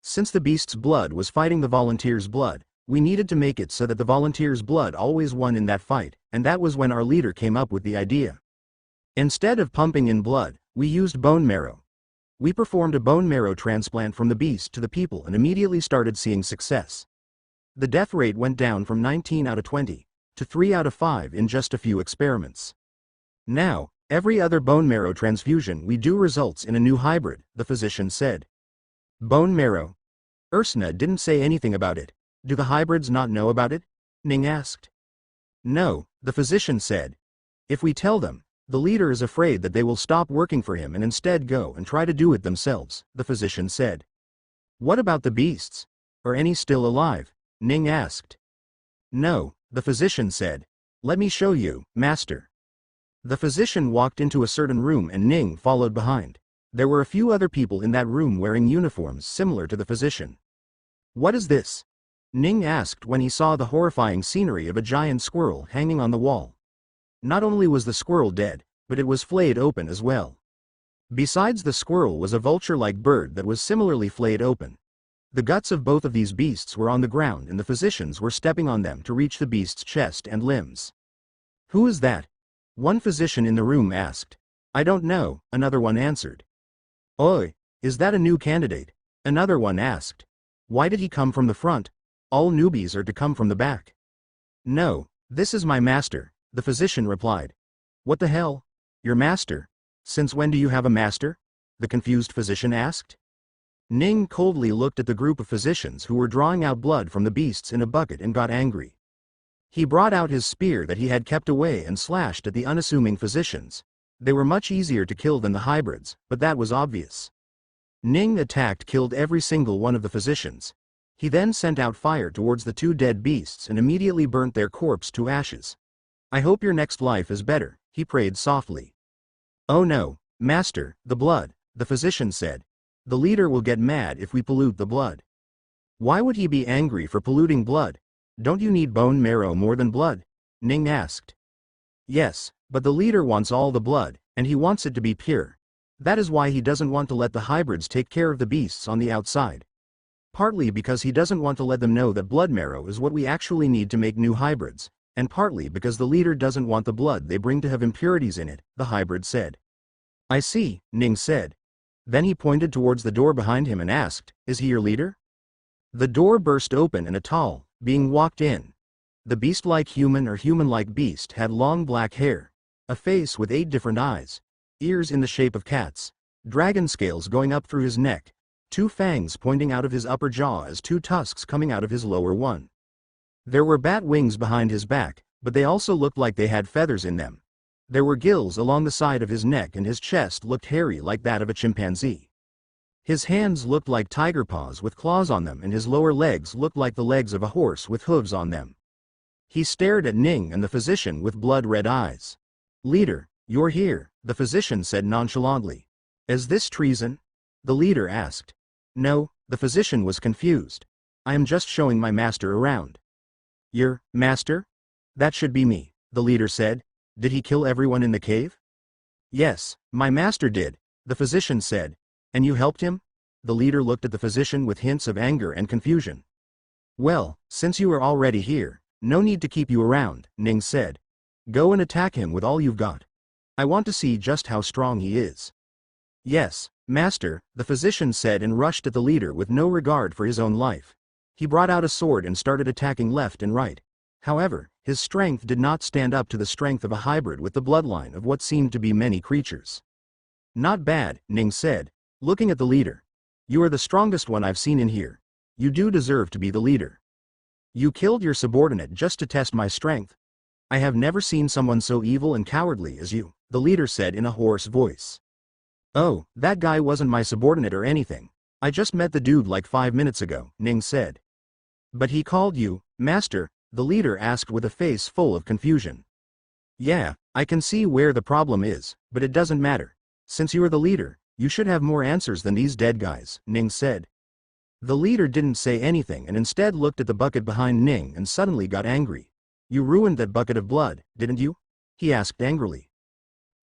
Since the beast's blood was fighting the volunteers' blood, we needed to make it so that the volunteers' blood always won in that fight, and that was when our leader came up with the idea. Instead of pumping in blood, we used bone marrow. We performed a bone marrow transplant from the beast to the people and immediately started seeing success. The death rate went down from 19 out of 20 to 3 out of 5 in just a few experiments. Now, every other bone marrow transfusion we do results in a new hybrid, the physician said. Bone marrow? Ursina didn't say anything about it. Do the hybrids not know about it? Ning asked. No, the physician said. If we tell them, the leader is afraid that they will stop working for him and instead go and try to do it themselves, the physician said. What about the beasts? Are any still alive? Ning asked. No, the physician said. Let me show you, master. The physician walked into a certain room and Ning followed behind. There were a few other people in that room wearing uniforms similar to the physician. What is this? Ning asked when he saw the horrifying scenery of a giant squirrel hanging on the wall. Not only was the squirrel dead, but it was flayed open as well. Besides the squirrel was a vulture-like bird that was similarly flayed open. The guts of both of these beasts were on the ground and the physicians were stepping on them to reach the beast's chest and limbs. "Who is that?" one physician in the room asked. "I don't know," another one answered. "Oi, is that a new candidate?" another one asked. "Why did he come from the front? All newbies are to come from the back." "No, this is my master," the physician replied. "What the hell? Your master? Since when do you have a master?" the confused physician asked. Ning coldly looked at the group of physicians who were drawing out blood from the beasts in a bucket and got angry. He brought out his spear that he had kept away and slashed at the unassuming physicians. They were much easier to kill than the hybrids, but that was obvious. Ning attacked, killed every single one of the physicians. He then sent out fire towards the two dead beasts and immediately burnt their corpse to ashes. "I hope your next life is better," he prayed softly. "Oh no, master, the blood," the physician said. "The leader will get mad if we pollute the blood." "Why would he be angry for polluting blood? Don't you need bone marrow more than blood?" Ning asked. "Yes, but the leader wants all the blood, and he wants it to be pure. That is why he doesn't want to let the hybrids take care of the beasts on the outside. Partly because he doesn't want to let them know that blood marrow is what we actually need to make new hybrids, and partly because the leader doesn't want the blood they bring to have impurities in it," the hybrid said. "I see," Ning said. Then he pointed towards the door behind him and asked, "Is he your leader?" The door burst open and a tall being walked in. The beast-like human or human-like beast had long black hair, a face with 8 different eyes, ears in the shape of cats, dragon scales going up through his neck, 2 fangs pointing out of his upper jaw as 2 tusks coming out of his lower one. There were bat wings behind his back, but they also looked like they had feathers in them. There were gills along the side of his neck and his chest looked hairy like that of a chimpanzee. His hands looked like tiger paws with claws on them and his lower legs looked like the legs of a horse with hooves on them. He stared at Ning and the physician with blood-red eyes. "Leader, you're here," the physician said nonchalantly. "Is this treason?" the leader asked. "No," the physician was confused. "I am just showing my master around." "Your master? That should be me," the leader said. "Did he kill everyone in the cave?" "Yes, my master did," the physician said. "And you helped him?" The leader looked at the physician with hints of anger and confusion. "Well, since you are already here, no need to keep you around," Ning said. "Go and attack him with all you've got. I want to see just how strong he is." "Yes, master," the physician said and rushed at the leader with no regard for his own life. He brought out a sword and started attacking left and right. However, his strength did not stand up to the strength of a hybrid with the bloodline of what seemed to be many creatures. "Not bad," Ning said, looking at the leader. "You are the strongest one I've seen in here. You do deserve to be the leader. You killed your subordinate just to test my strength. I have never seen someone so evil and cowardly as you," the leader said in a hoarse voice. "Oh, that guy wasn't my subordinate or anything. I just met the dude like 5 minutes ago," Ning said. "But he called you master?" the leader asked with a face full of confusion. "Yeah, I can see where the problem is, but it doesn't matter. Since you are the leader, you should have more answers than these dead guys," Ning said. The leader didn't say anything and instead looked at the bucket behind Ning and suddenly got angry. "You ruined that bucket of blood, didn't you?" he asked angrily.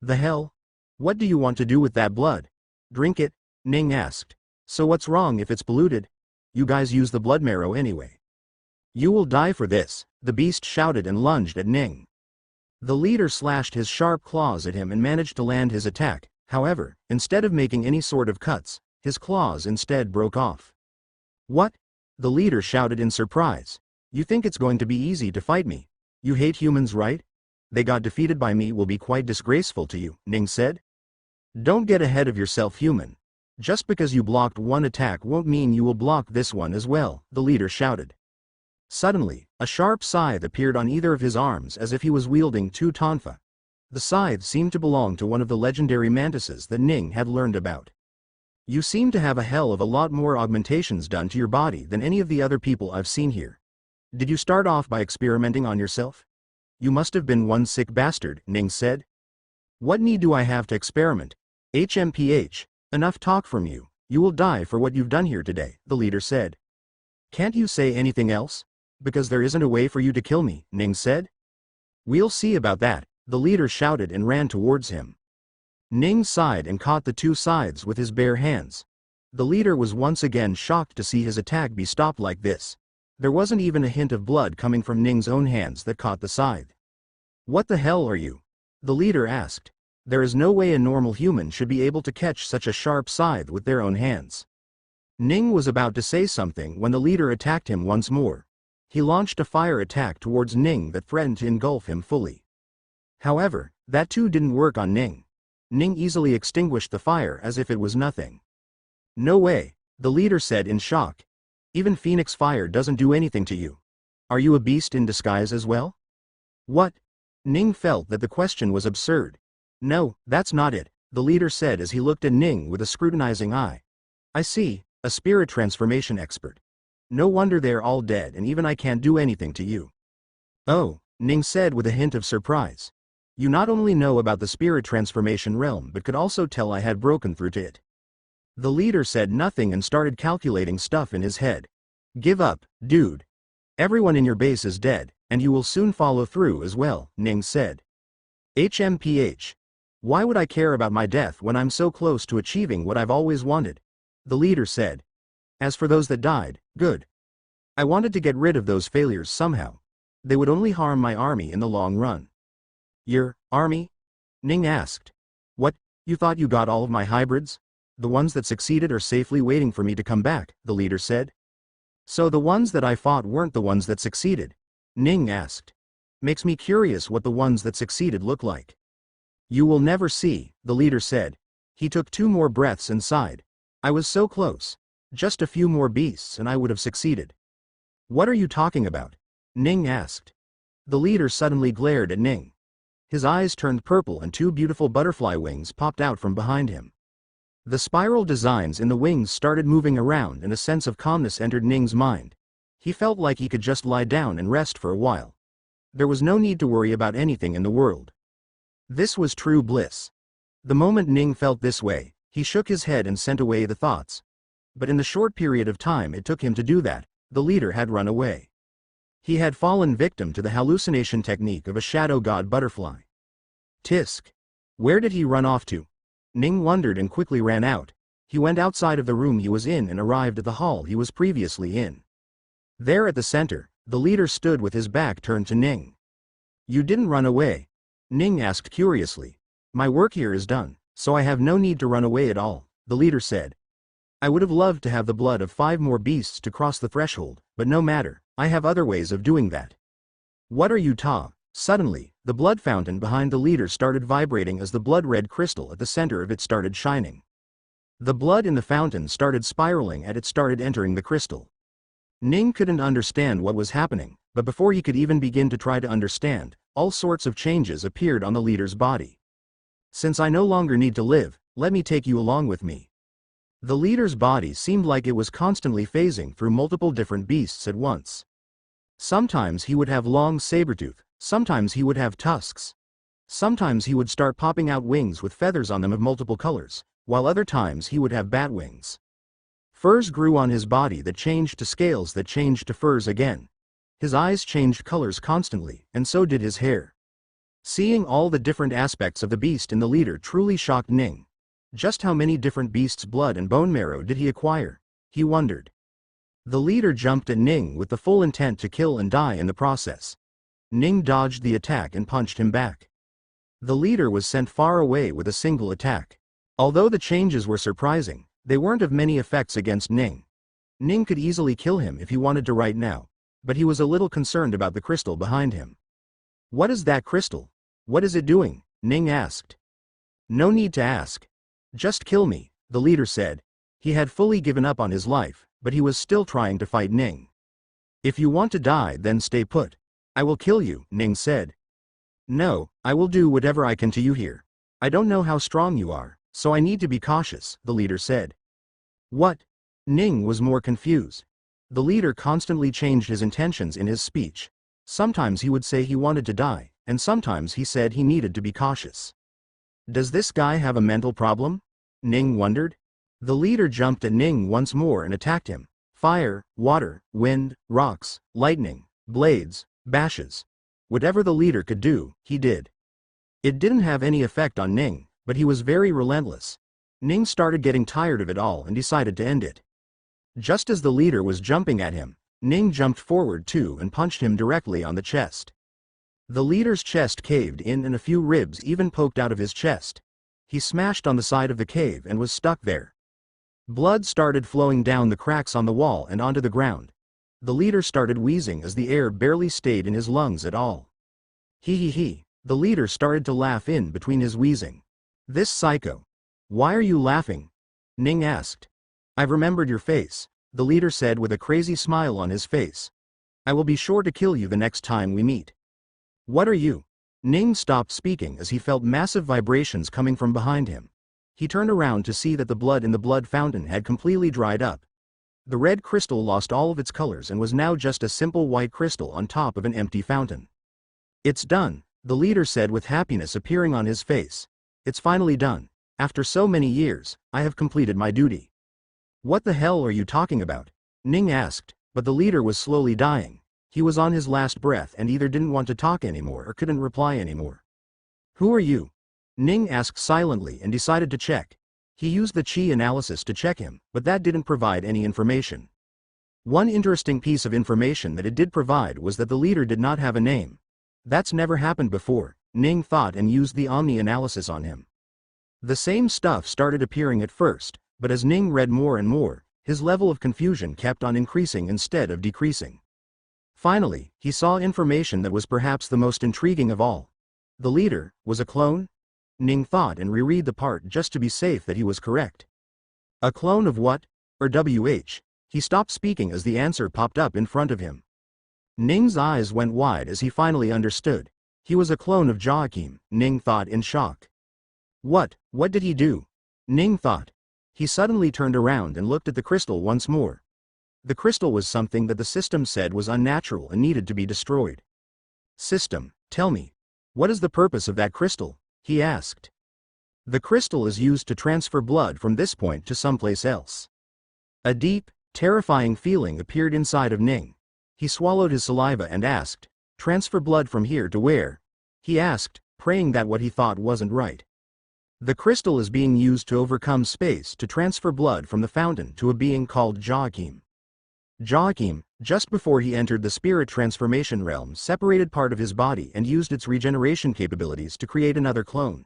"The hell? What do you want to do with that blood? Drink it?" Ning asked. "So what's wrong if it's polluted? You guys use the blood marrow anyway." "You will die for this," the beast shouted and lunged at Ning. The leader slashed his sharp claws at him and managed to land his attack. However, instead of making any sort of cuts, his claws instead broke off. "What?" the leader shouted in surprise. "You think it's going to be easy to fight me? You hate humans, right? They got defeated by me will be quite disgraceful to you," Ning said. "Don't get ahead of yourself, human. Just because you blocked one attack won't mean you will block this one as well," the leader shouted. Suddenly, a sharp scythe appeared on either of his arms as if he was wielding 2 tonfa. The scythe seemed to belong to one of the legendary mantises that Ning had learned about. "You seem to have a hell of a lot more augmentations done to your body than any of the other people I've seen here. Did you start off by experimenting on yourself? You must have been one sick bastard," Ning said. "What need do I have to experiment? HMPH, enough talk from you. You will die for what you've done here today," the leader said. "Can't you say anything else? Because there isn't a way for you to kill me," Ning said. "We'll see about that," the leader shouted and ran towards him. Ning sighed and caught the 2 scythes with his bare hands. The leader was once again shocked to see his attack be stopped like this. There wasn't even a hint of blood coming from Ning's own hands that caught the scythe. "What the hell are you?" the leader asked. There is no way a normal human should be able to catch such a sharp scythe with their own hands. Ning was about to say something when the leader attacked him once more. He launched a fire attack towards Ning that threatened to engulf him fully. However, that too didn't work on Ning. Ning easily extinguished the fire as if it was nothing. "No way," the leader said in shock. "Even Phoenix Fire doesn't do anything to you. Are you a beast in disguise as well?" "What?" Ning felt that the question was absurd. "No, that's not it," the leader said as he looked at Ning with a scrutinizing eye. "I see, a spirit transformation expert. No wonder they're all dead and even I can't do anything to you." "Oh," Ning said with a hint of surprise. "You not only know about the spirit transformation realm but could also tell I had broken through to it." The leader said nothing and started calculating stuff in his head. "Give up, dude. Everyone in your base is dead, and you will soon follow through as well," Ning said. "HMPH. Why would I care about my death when I'm so close to achieving what I've always wanted?" the leader said. "As for those that died, good. I wanted to get rid of those failures somehow. They would only harm my army in the long run." "Your army?" Ning asked. "What, you thought you got all of my hybrids? The ones that succeeded are safely waiting for me to come back," the leader said. "So the ones that I fought weren't the ones that succeeded?" Ning asked. "Makes me curious what the ones that succeeded look like." "You will never see," the leader said. He took 2 more breaths and sighed. "I was so close. Just a few more beasts and I would have succeeded." "What are you talking about?" Ning asked. The leader suddenly glared at Ning. His eyes turned purple and 2 beautiful butterfly wings popped out from behind him. The spiral designs in the wings started moving around and a sense of calmness entered Ning's mind. He felt like he could just lie down and rest for a while. There was no need to worry about anything in the world. This was true bliss. The moment Ning felt this way, he shook his head and sent away the thoughts. But in the short period of time it took him to do that, the leader had run away. He had fallen victim to the hallucination technique of a shadow god butterfly. Tisk. Where did he run off to? Ning wondered and quickly ran out. He went outside of the room he was in and arrived at the hall he was previously in. There at the center, the leader stood with his back turned to Ning. "You didn't run away?" Ning asked curiously. "My work here is done, so I have no need to run away at all," the leader said. "I would have loved to have the blood of 5 more beasts to cross the threshold, but no matter, I have other ways of doing that." "What are you Suddenly, the blood fountain behind the leader started vibrating as the blood-red crystal at the center of it started shining. The blood in the fountain started spiraling as it started entering the crystal. Ning couldn't understand what was happening, but before he could even begin to try to understand, all sorts of changes appeared on the leader's body. "Since I no longer need to live, let me take you along with me." The leader's body seemed like it was constantly phasing through multiple different beasts at once. Sometimes he would have long saber-tooth, sometimes he would have tusks. Sometimes he would start popping out wings with feathers on them of multiple colors, while other times he would have bat wings. Furs grew on his body that changed to scales that changed to furs again. His eyes changed colors constantly, and so did his hair. Seeing all the different aspects of the beast in the leader truly shocked Ning. Just how many different beasts' blood and bone marrow did he acquire? He wondered. The leader jumped at Ning with the full intent to kill and die in the process. Ning dodged the attack and punched him back. The leader was sent far away with a single attack. Although the changes were surprising, they weren't of many effects against Ning. Ning could easily kill him if he wanted to right now, but he was a little concerned about the crystal behind him. "What is that crystal? What is it doing?" Ning asked. "No need to ask. Just kill me," the leader said. He had fully given up on his life, but he was still trying to fight Ning. "If you want to die, then stay put. I will kill you," Ning said. "No, I will do whatever I can to you here. I don't know how strong you are, so I need to be cautious," the leader said. "What?" Ning was more confused. The leader constantly changed his intentions in his speech. Sometimes he would say he wanted to die, and sometimes he said he needed to be cautious. Does this guy have a mental problem? Ning wondered. The leader jumped at Ning once more and attacked him. Fire, water, wind, rocks, lightning, blades, bashes. Whatever the leader could do, he did. It didn't have any effect on Ning, but he was very relentless. Ning started getting tired of it all and decided to end it. Just as the leader was jumping at him, Ning jumped forward too and punched him directly on the chest. The leader's chest caved in and a few ribs even poked out of his chest. He smashed on the side of the cave and was stuck there. Blood started flowing down the cracks on the wall and onto the ground. The leader started wheezing as the air barely stayed in his lungs at all. He. The leader started to laugh in between his wheezing. This psycho. Why are you laughing? Ning asked. I've remembered your face, the leader said with a crazy smile on his face. I will be sure to kill you the next time we meet. What are you? Ning stopped speaking as he felt massive vibrations coming from behind him. He turned around to see that the blood in the blood fountain had completely dried up. The red crystal lost all of its colors and was now just a simple white crystal on top of an empty fountain. It's done, the leader said with happiness appearing on his face. It's finally done. After so many years, I have completed my duty. What the hell are you talking about? Ning asked, but the leader was slowly dying. He was on his last breath and either didn't want to talk anymore or couldn't reply anymore. Who are you? Ning asked silently and decided to check. He used the chi analysis to check him, but that didn't provide any information. One interesting piece of information that it did provide was that the leader did not have a name. That's never happened before, Ning thought and used the omni analysis on him. The same stuff started appearing at first, but as Ning read more and more, his level of confusion kept on increasing instead of decreasing. Finally, he saw information that was perhaps the most intriguing of all. The leader was a clone? Ning thought and reread the part just to be safe that he was correct. A clone of what? Or WH? He stopped speaking as the answer popped up in front of him. Ning's eyes went wide as he finally understood. He was a clone of Joachim, Ning thought in shock. What did he do? Ning thought. He suddenly turned around and looked at the crystal once more. The crystal was something that the system said was unnatural and needed to be destroyed. System, tell me, what is the purpose of that crystal? He asked. The crystal is used to transfer blood from this point to someplace else. A deep, terrifying feeling appeared inside of Ning. He swallowed his saliva and asked, transfer blood from here to where? He asked, praying that what he thought wasn't right. The crystal is being used to overcome space to transfer blood from the fountain to a being called Joachim. Joachim, just before he entered the spirit transformation realm, separated part of his body and used its regeneration capabilities to create another clone.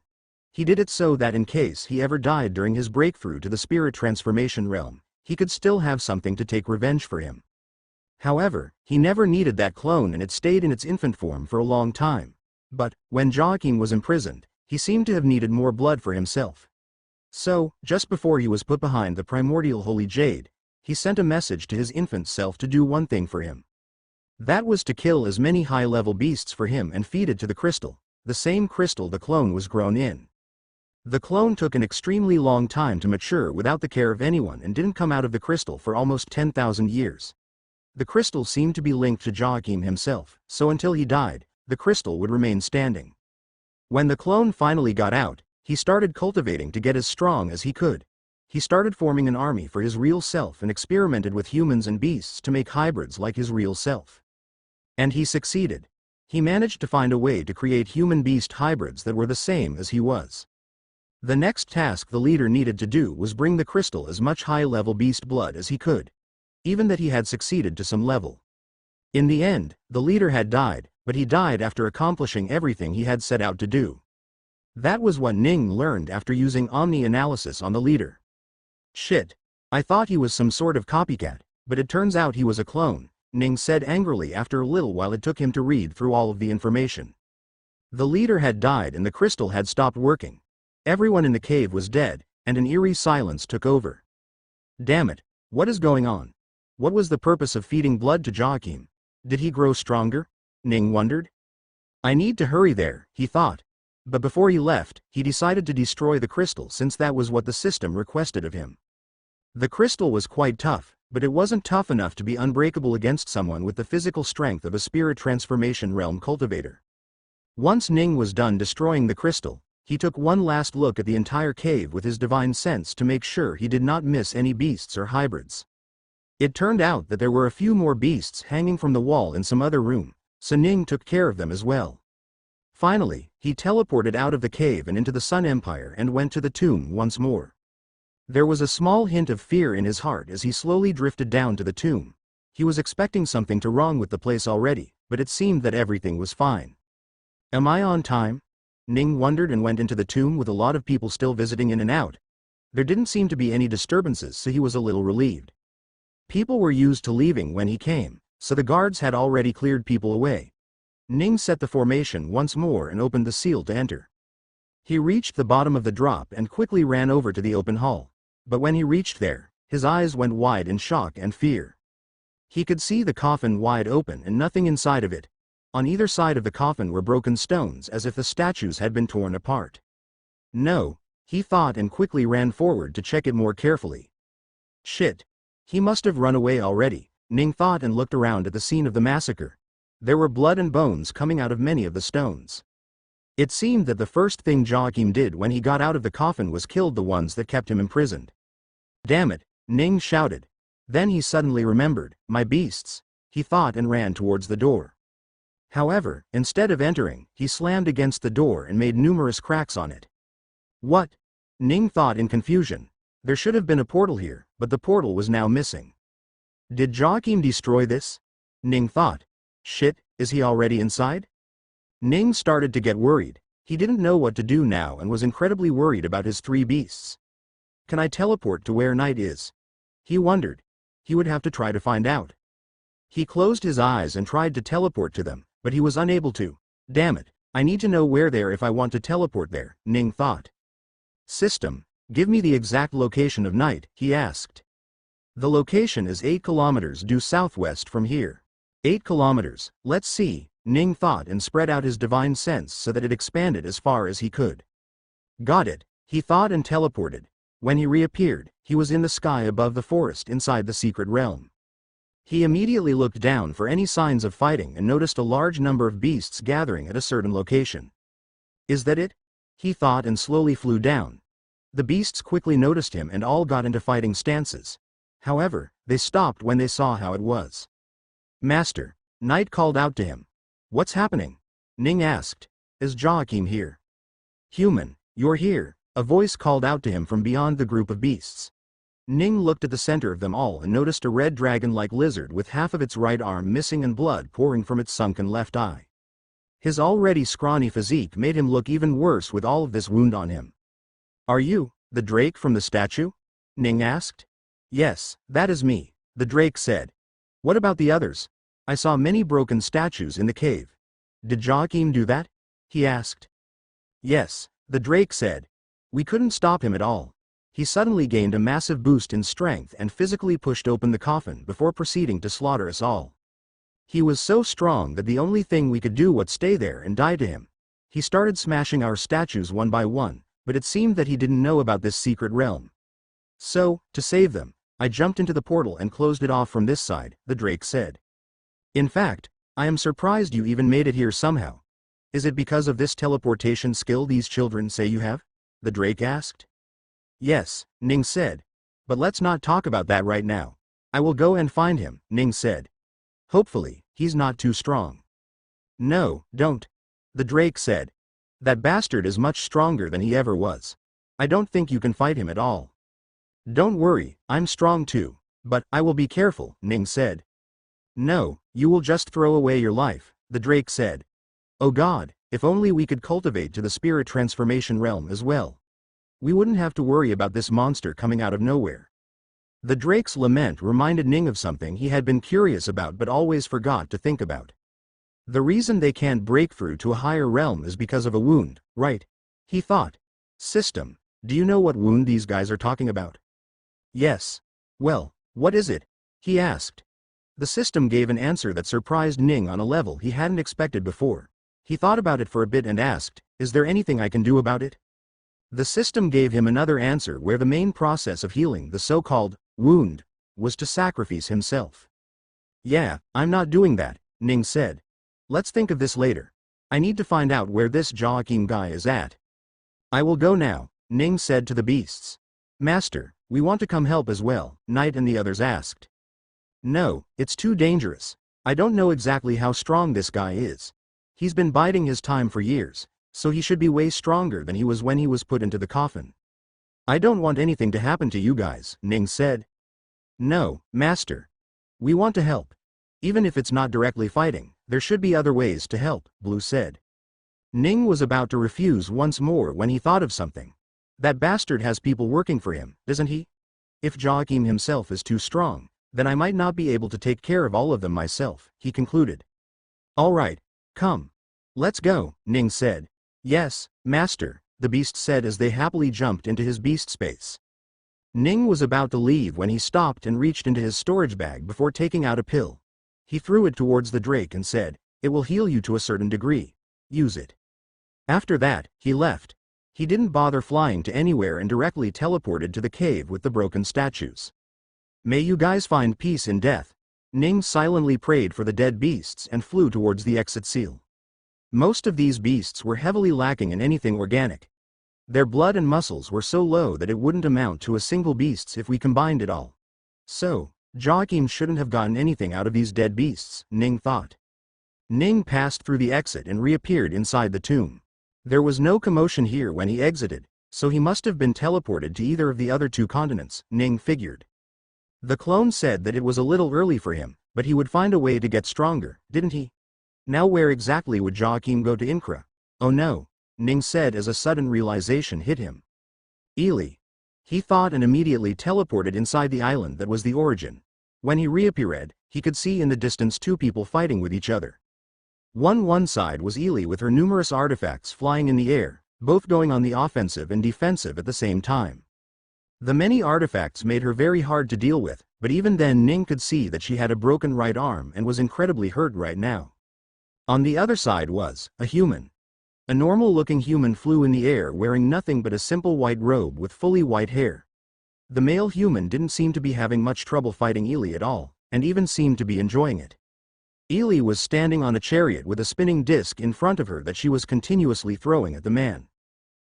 He did it so that in case he ever died during his breakthrough to the spirit transformation realm, he could still have something to take revenge for him. However, he never needed that clone and it stayed in its infant form for a long time. But, when Joachim was imprisoned, he seemed to have needed more blood for himself. So, just before he was put behind the primordial holy jade, he sent a message to his infant self to do one thing for him. That was to kill as many high-level beasts for him and feed it to the crystal, the same crystal the clone was grown in. The clone took an extremely long time to mature without the care of anyone and didn't come out of the crystal for almost 10,000 years. The crystal seemed to be linked to Joachim himself, so until he died, the crystal would remain standing. When the clone finally got out, he started cultivating to get as strong as he could. He started forming an army for his real self and experimented with humans and beasts to make hybrids like his real self. And he succeeded. He managed to find a way to create human-beast hybrids that were the same as he was. The next task the leader needed to do was bring the crystal as much high-level beast blood as he could. Even that he had succeeded to some level. In the end, the leader had died, but he died after accomplishing everything he had set out to do. That was what Ning learned after using omni analysis on the leader. Shit. I thought he was some sort of copycat, but it turns out he was a clone, Ning said angrily after a little while it took him to read through all of the information. The leader had died and the crystal had stopped working. Everyone in the cave was dead, and an eerie silence took over. Damn it, what is going on? What was the purpose of feeding blood to Joachim? Did he grow stronger? Ning wondered. I need to hurry there, he thought. But before he left, he decided to destroy the crystal since that was what the system requested of him. The crystal was quite tough, but it wasn't tough enough to be unbreakable against someone with the physical strength of a spirit transformation realm cultivator. Once Ning was done destroying the crystal, he took one last look at the entire cave with his divine sense to make sure he did not miss any beasts or hybrids. It turned out that there were a few more beasts hanging from the wall in some other room, so Ning took care of them as well. Finally, he teleported out of the cave and into the Sun Empire and went to the tomb once more. There was a small hint of fear in his heart as he slowly drifted down to the tomb. He was expecting something to wrong with the place already, but it seemed that everything was fine. Am I on time? Ning wondered and went into the tomb with a lot of people still visiting in and out. There didn't seem to be any disturbances, so he was a little relieved. People were used to leaving when he came, so the guards had already cleared people away. Ning set the formation once more and opened the seal to enter. He reached the bottom of the drop and quickly ran over to the open hall. But when he reached there, his eyes went wide in shock and fear. He could see the coffin wide open and nothing inside of it. On either side of the coffin were broken stones as if the statues had been torn apart. No, he thought and quickly ran forward to check it more carefully. Shit. He must have run away already, Ning thought and looked around at the scene of the massacre. There were blood and bones coming out of many of the stones. It seemed that the first thing Joachim did when he got out of the coffin was killed the ones that kept him imprisoned. Damn it, Ning shouted. Then he suddenly remembered, my beasts, he thought and ran towards the door. However, instead of entering, he slammed against the door and made numerous cracks on it. What? Ning thought in confusion. There should have been a portal here, but the portal was now missing. Did Joachim destroy this? Ning thought. Shit, is he already inside? Ning started to get worried. He didn't know what to do now and was incredibly worried about his 3 beasts. Can I teleport to where Night is? He wondered. He would have to try to find out. He closed his eyes and tried to teleport to them, but he was unable to. Damn it, I need to know where there if I want to teleport there, Ning thought. System, give me the exact location of Night, he asked. The location is 8 kilometers due southwest from here. 8 kilometers, let's see, Ning thought and spread out his divine sense so that it expanded as far as he could. Got it, he thought and teleported. When he reappeared, he was in the sky above the forest inside the secret realm. He immediately looked down for any signs of fighting and noticed a large number of beasts gathering at a certain location. Is that it? He thought and slowly flew down. The beasts quickly noticed him and all got into fighting stances. However, they stopped when they saw how it was. Master, Night called out to him. What's happening? Ning asked. Is Joachim here? Human, you're here, a voice called out to him from beyond the group of beasts. Ning looked at the center of them all and noticed a red dragon-like lizard with half of its right arm missing and blood pouring from its sunken left eye. His already scrawny physique made him look even worse with all of this wound on him. Are you, the drake from the statue? Ning asked. Yes, that is me, the drake said. What about the others? I saw many broken statues in the cave. Did Joachim do that? He asked. Yes, the drake said. We couldn't stop him at all. He suddenly gained a massive boost in strength and physically pushed open the coffin before proceeding to slaughter us all. He was so strong that the only thing we could do was stay there and die to him. He started smashing our statues one by one, but it seemed that he didn't know about this secret realm. So, to save them, I jumped into the portal and closed it off from this side, the drake said. In fact, I am surprised you even made it here somehow. Is it because of this teleportation skill these children say you have? The drake asked. Yes, Ning said. But let's not talk about that right now. I will go and find him, Ning said. Hopefully, he's not too strong. No, don't. The drake said. That bastard is much stronger than he ever was. I don't think you can fight him at all. Don't worry, I'm strong too, but I will be careful, Ning said. No, you will just throw away your life, the drake said. Oh God, if only we could cultivate to the spirit transformation realm as well. We wouldn't have to worry about this monster coming out of nowhere. The drake's lament reminded Ning of something he had been curious about but always forgot to think about. The reason they can't break through to a higher realm is because of a wound, right? He thought. System, do you know what wound these guys are talking about? Yes. Well, what is it? He asked. The system gave an answer that surprised Ning on a level he hadn't expected before. He thought about it for a bit and asked, is there anything I can do about it? The system gave him another answer where the main process of healing the so-called wound was to sacrifice himself. Yeah, I'm not doing that, Ning said. Let's think of this later. I need to find out where this Joachim guy is at. I will go now, Ning said to the beasts. Master, we want to come help as well, Night and the others asked. No, it's too dangerous. I don't know exactly how strong this guy is. He's been biding his time for years, so he should be way stronger than he was when he was put into the coffin. I don't want anything to happen to you guys, Ning said. No, Master. We want to help. Even if it's not directly fighting, there should be other ways to help, Blue said. Ning was about to refuse once more when he thought of something. That bastard has people working for him, doesn't he? If Joachim himself is too strong, then I might not be able to take care of all of them myself, he concluded. All right, come. Let's go, Ning said. Yes, Master, the beast said as they happily jumped into his beast space. Ning was about to leave when he stopped and reached into his storage bag before taking out a pill. He threw it towards the Drake and said, "It will heal you to a certain degree. Use it." After that, he left. He didn't bother flying to anywhere and directly teleported to the cave with the broken statues. May you guys find peace in death. Ning silently prayed for the dead beasts and flew towards the exit seal. Most of these beasts were heavily lacking in anything organic. Their blood and muscles were so low that it wouldn't amount to a single beast if we combined it all. So, Joachim shouldn't have gotten anything out of these dead beasts, Ning thought. Ning passed through the exit and reappeared inside the tomb. There was no commotion here when he exited, so he must have been teleported to either of the other two continents, Ning figured. The clone said that it was a little early for him, but he would find a way to get stronger, didn't he? Now where exactly would Joachim go to Incra? Oh no, Ning said as a sudden realization hit him. Ely. He thought and immediately teleported inside the island that was the origin. When he reappeared, he could see in the distance two people fighting with each other. One side was Ely with her numerous artifacts flying in the air, both going on the offensive and defensive at the same time. The many artifacts made her very hard to deal with, but even then Ning could see that she had a broken right arm and was incredibly hurt right now. On the other side was a human. A normal-looking human flew in the air wearing nothing but a simple white robe with fully white hair. The male human didn't seem to be having much trouble fighting Ely at all, and even seemed to be enjoying it. Ely was standing on a chariot with a spinning disc in front of her that she was continuously throwing at the man.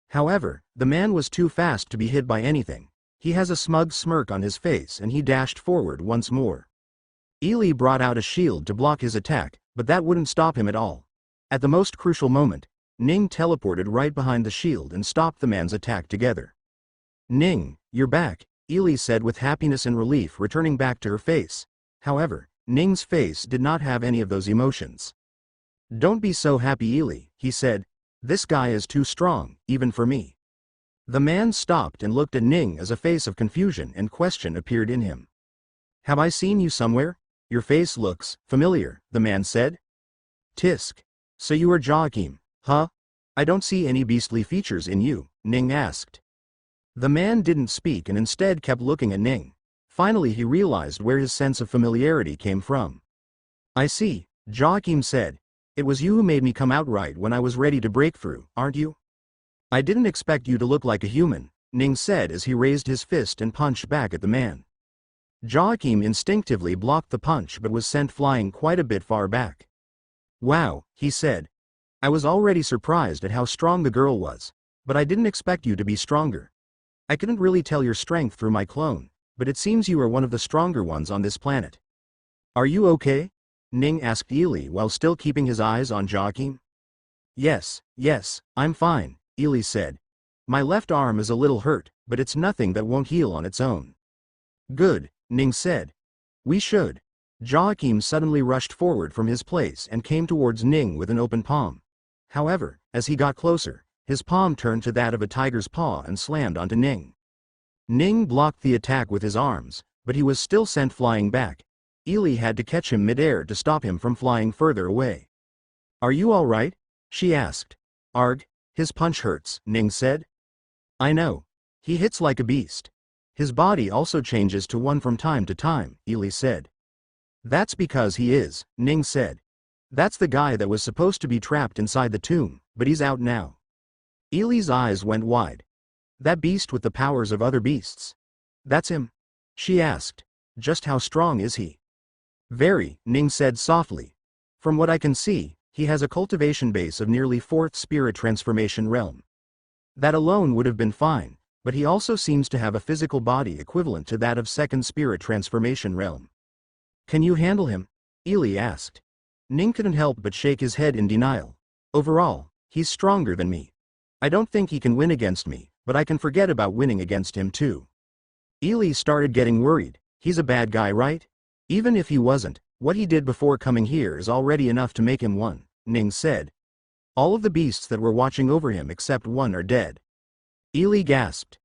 However, the man was too fast to be hit by anything. He has a smug smirk on his face and he dashed forward once more. Ely brought out a shield to block his attack, but that wouldn't stop him at all. At the most crucial moment, Ning teleported right behind the shield and stopped the man's attack together. Ning, you're back, Ely said with happiness and relief returning back to her face. However, Ning's face did not have any of those emotions. Don't be so happy, Ely, he said. This guy is too strong, even for me. The man stopped and looked at Ning as a face of confusion and question appeared in him. Have I seen you somewhere? Your face looks familiar, the man said. Tisk. So you are Joachim, huh? I don't see any beastly features in you, Ning asked. The man didn't speak and instead kept looking at Ning. Finally he realized where his sense of familiarity came from. I see, Joachim said. It was you who made me come out right when I was ready to break through, aren't you? I didn't expect you to look like a human, Ning said as he raised his fist and punched back at the man. Joachim instinctively blocked the punch but was sent flying quite a bit far back. Wow, he said. I was already surprised at how strong the girl was, but I didn't expect you to be stronger. I couldn't really tell your strength through my clone, but it seems you are one of the stronger ones on this planet. Are you okay? Ning asked Ely while still keeping his eyes on Joachim. Yes, I'm fine, Ely said. My left arm is a little hurt, but it's nothing that won't heal on its own. Good, Ning said. We should. Joachim suddenly rushed forward from his place and came towards Ning with an open palm. However, as he got closer, his palm turned to that of a tiger's paw and slammed onto Ning. Ning blocked the attack with his arms, but he was still sent flying back. Ely had to catch him mid-air to stop him from flying further away. Are you all right? She asked. Arg, his punch hurts, Ning said. I know. He hits like a beast. His body also changes to one from time to time, Ely said. That's because he is, Ning said. That's the guy that was supposed to be trapped inside the tomb, but he's out now. Ely's eyes went wide. That beast with the powers of other beasts. That's him? She asked. Just how strong is he? Very, Ning said softly. From what I can see, he has a cultivation base of nearly 4th spirit transformation realm. That alone would have been fine, but he also seems to have a physical body equivalent to that of 2nd spirit transformation realm. Can you handle him? Ely asked. Ning couldn't help but shake his head in denial. Overall, he's stronger than me. I don't think he can win against me, but I can forget about winning against him too. Ely started getting worried. He's a bad guy, right? Even if he wasn't, what he did before coming here is already enough to make him one, Ning said. All of the beasts that were watching over him except one are dead. Ely gasped.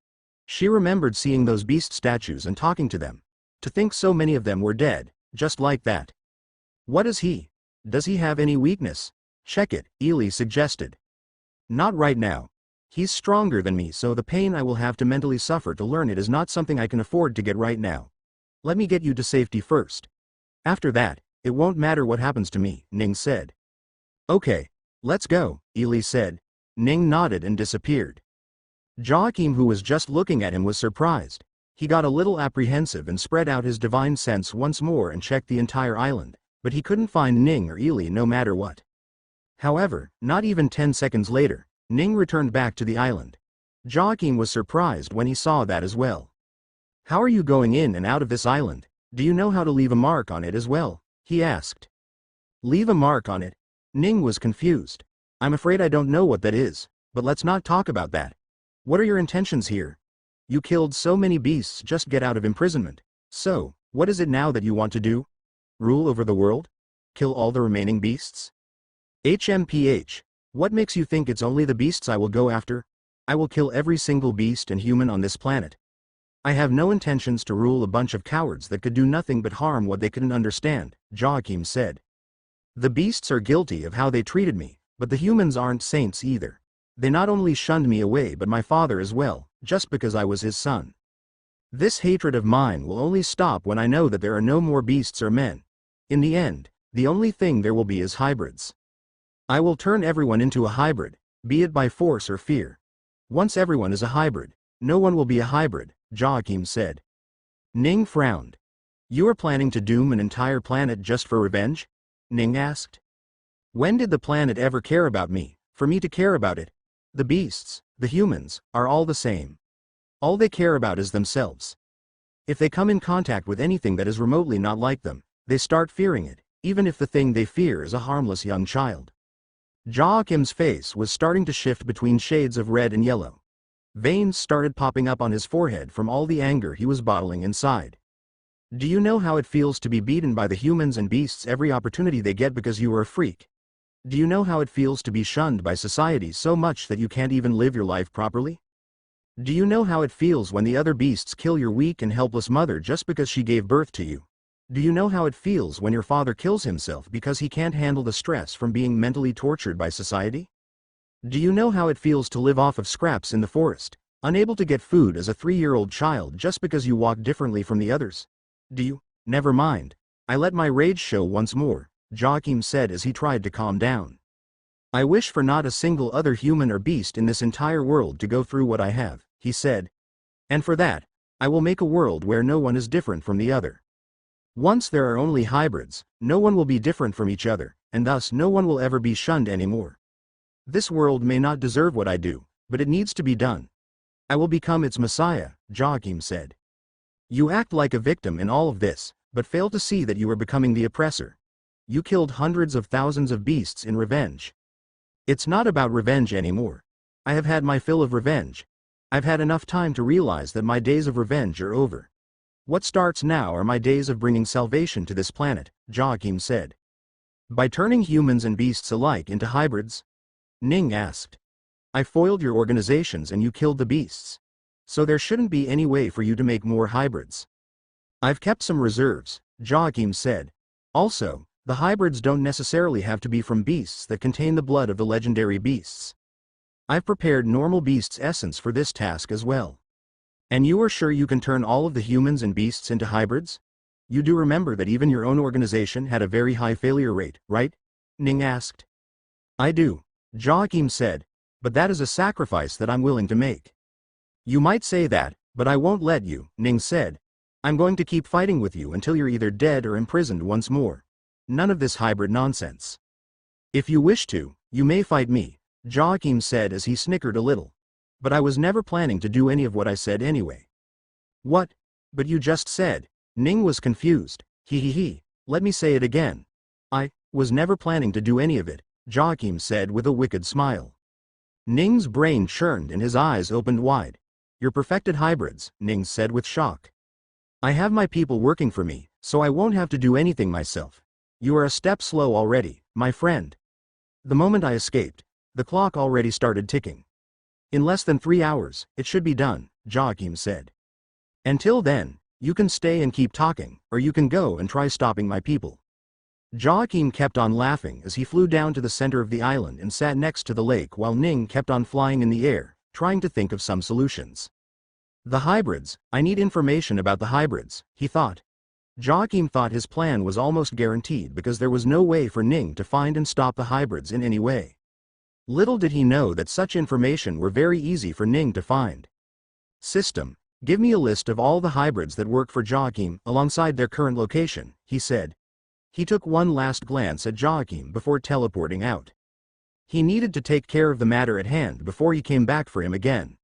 She remembered seeing those beast statues and talking to them. To think so many of them were dead, just like that. What is he? Does he have any weakness? Check it, Ely suggested. Not right now. He's stronger than me, so the pain I will have to mentally suffer to learn it is not something I can afford to get right now. Let me get you to safety first. After that, it won't matter what happens to me, Ning said. Okay, let's go, Ely said. Ning nodded and disappeared. Joachim, who was just looking at him, was surprised. He got a little apprehensive and spread out his divine sense once more and checked the entire island, but he couldn't find Ning or Ely no matter what. However, not even 10 seconds later, Ning returned back to the island. Joachim was surprised when he saw that as well. How are you going in and out of this island? Do you know how to leave a mark on it as well? He asked. Leave a mark on it? Ning was confused. I'm afraid I don't know what that is, but let's not talk about that. What are your intentions here? You killed so many beasts, just get out of imprisonment. So, what is it now that you want to do? Rule over the world? Kill all the remaining beasts? HMPH. What makes you think it's only the beasts I will go after? I will kill every single beast and human on this planet. I have no intentions to rule a bunch of cowards that could do nothing but harm what they couldn't understand, Joachim said. The beasts are guilty of how they treated me, but the humans aren't saints either. They not only shunned me away but my father as well, just because I was his son. This hatred of mine will only stop when I know that there are no more beasts or men. In the end, the only thing there will be is hybrids. I will turn everyone into a hybrid, be it by force or fear. Once everyone is a hybrid, no one will be a hybrid, Joachim said. Ning frowned. You are planning to doom an entire planet just for revenge? Ning asked. When did the planet ever care about me, for me to care about it? The beasts, the humans, are all the same. All they care about is themselves. If they come in contact with anything that is remotely not like them, they start fearing it, even if the thing they fear is a harmless young child. Joachim's face was starting to shift between shades of red and yellow. Veins started popping up on his forehead from all the anger he was bottling inside. Do you know how it feels to be beaten by the humans and beasts every opportunity they get because you are a freak? Do you know how it feels to be shunned by society so much that you can't even live your life properly? Do you know how it feels when the other beasts kill your weak and helpless mother just because she gave birth to you? Do you know how it feels when your father kills himself because he can't handle the stress from being mentally tortured by society? Do you know how it feels to live off of scraps in the forest, unable to get food as a 3-year-old child just because you walk differently from the others? Do you? Never mind. I let my rage show once more, Joachim said as he tried to calm down. I wish for not a single other human or beast in this entire world to go through what I have, he said. And for that, I will make a world where no one is different from the other. Once there are only hybrids, no one will be different from each other, and thus no one will ever be shunned anymore. This world may not deserve what I do, but it needs to be done. I will become its messiah, Joachim said. You act like a victim in all of this, but fail to see that you are becoming the oppressor. You killed hundreds of thousands of beasts in revenge. It's not about revenge anymore. I have had my fill of revenge. I've had enough time to realize that my days of revenge are over. What starts now are my days of bringing salvation to this planet, Joachim said. By turning humans and beasts alike into hybrids? Ning asked. I foiled your organizations and you killed the beasts. So there shouldn't be any way for you to make more hybrids. I've kept some reserves, Joachim said. Also, the hybrids don't necessarily have to be from beasts that contain the blood of the legendary beasts. I've prepared normal beasts' essence for this task as well. And you are sure you can turn all of the humans and beasts into hybrids? You do remember that even your own organization had a very high failure rate, right? Ning asked. I do, Joachim said, but that is a sacrifice that I'm willing to make. You might say that, but I won't let you, Ning said. I'm going to keep fighting with you until you're either dead or imprisoned once more. None of this hybrid nonsense. If you wish to, you may fight me, Joachim said as he snickered a little. But I was never planning to do any of what I said anyway. What? But you just said. Ning was confused. He. Let me say it again. I was never planning to do any of it, Joachim said with a wicked smile. Ning's brain churned and his eyes opened wide. You're perfected hybrids, Ning said with shock. I have my people working for me, so I won't have to do anything myself. You are a step slow already, my friend. The moment I escaped, the clock already started ticking. In less than 3 hours, it should be done, Joachim said. Until then, you can stay and keep talking, or you can go and try stopping my people. Joachim kept on laughing as he flew down to the center of the island and sat next to the lake while Ning kept on flying in the air, trying to think of some solutions. The hybrids, I need information about the hybrids, he thought. Joachim thought his plan was almost guaranteed because there was no way for Ning to find and stop the hybrids in any way. Little did he know that such information were very easy for Ning to find. System, give me a list of all the hybrids that work for Joachim alongside their current location, he said. He took one last glance at Joachim before teleporting out. He needed to take care of the matter at hand before he came back for him again.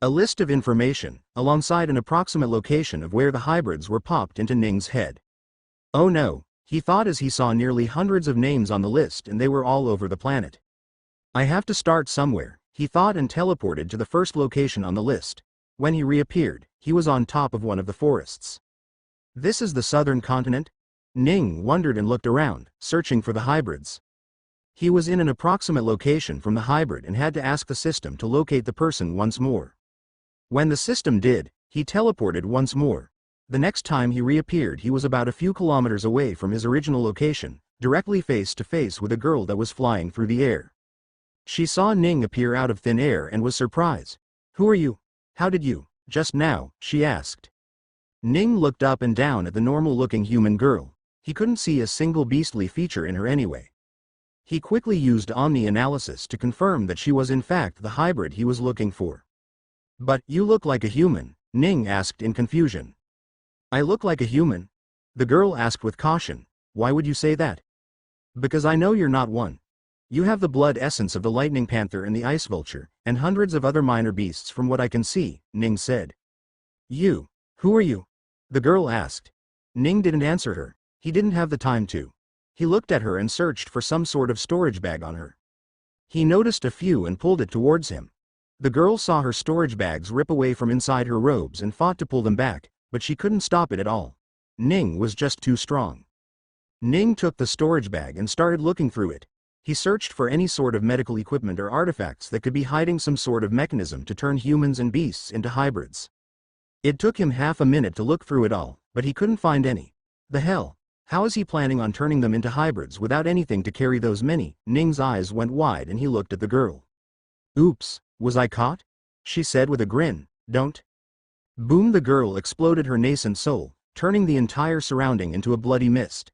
A list of information, alongside an approximate location of where the hybrids were popped into Ning's head. Oh no, he thought as he saw nearly hundreds of names on the list and they were all over the planet. I have to start somewhere, he thought and teleported to the first location on the list. When he reappeared, he was on top of one of the forests. This is the southern continent? Ning wondered and looked around, searching for the hybrids. He was in an approximate location from the hybrid and had to ask the system to locate the person once more. When the system did, he teleported once more. The next time he reappeared he was about a few kilometers away from his original location, directly face to face with a girl that was flying through the air. She saw Ning appear out of thin air and was surprised. Who are you? How did you, just now, she asked. Ning looked up and down at the normal-looking human girl. He couldn't see a single beastly feature in her anyway. He quickly used omni-analysis to confirm that she was in fact the hybrid he was looking for. But, you look like a human, Ning asked in confusion. I look like a human? The girl asked with caution. Why would you say that? Because I know you're not one. You have the blood essence of the lightning panther and the ice vulture, and hundreds of other minor beasts from what I can see, Ning said. You, who are you? The girl asked. Ning didn't answer her. He didn't have the time to. He looked at her and searched for some sort of storage bag on her. He noticed a few and pulled it towards him. The girl saw her storage bags rip away from inside her robes and fought to pull them back, but she couldn't stop it at all. Ning was just too strong. Ning took the storage bag and started looking through it. He searched for any sort of medical equipment or artifacts that could be hiding some sort of mechanism to turn humans and beasts into hybrids. It took him half a minute to look through it all, but he couldn't find any. The hell? How is he planning on turning them into hybrids without anything to carry those many? Ning's eyes went wide and he looked at the girl. Oops, was I caught? She said with a grin. Don't. Boom, the girl exploded her nascent soul, turning the entire surrounding into a bloody mist.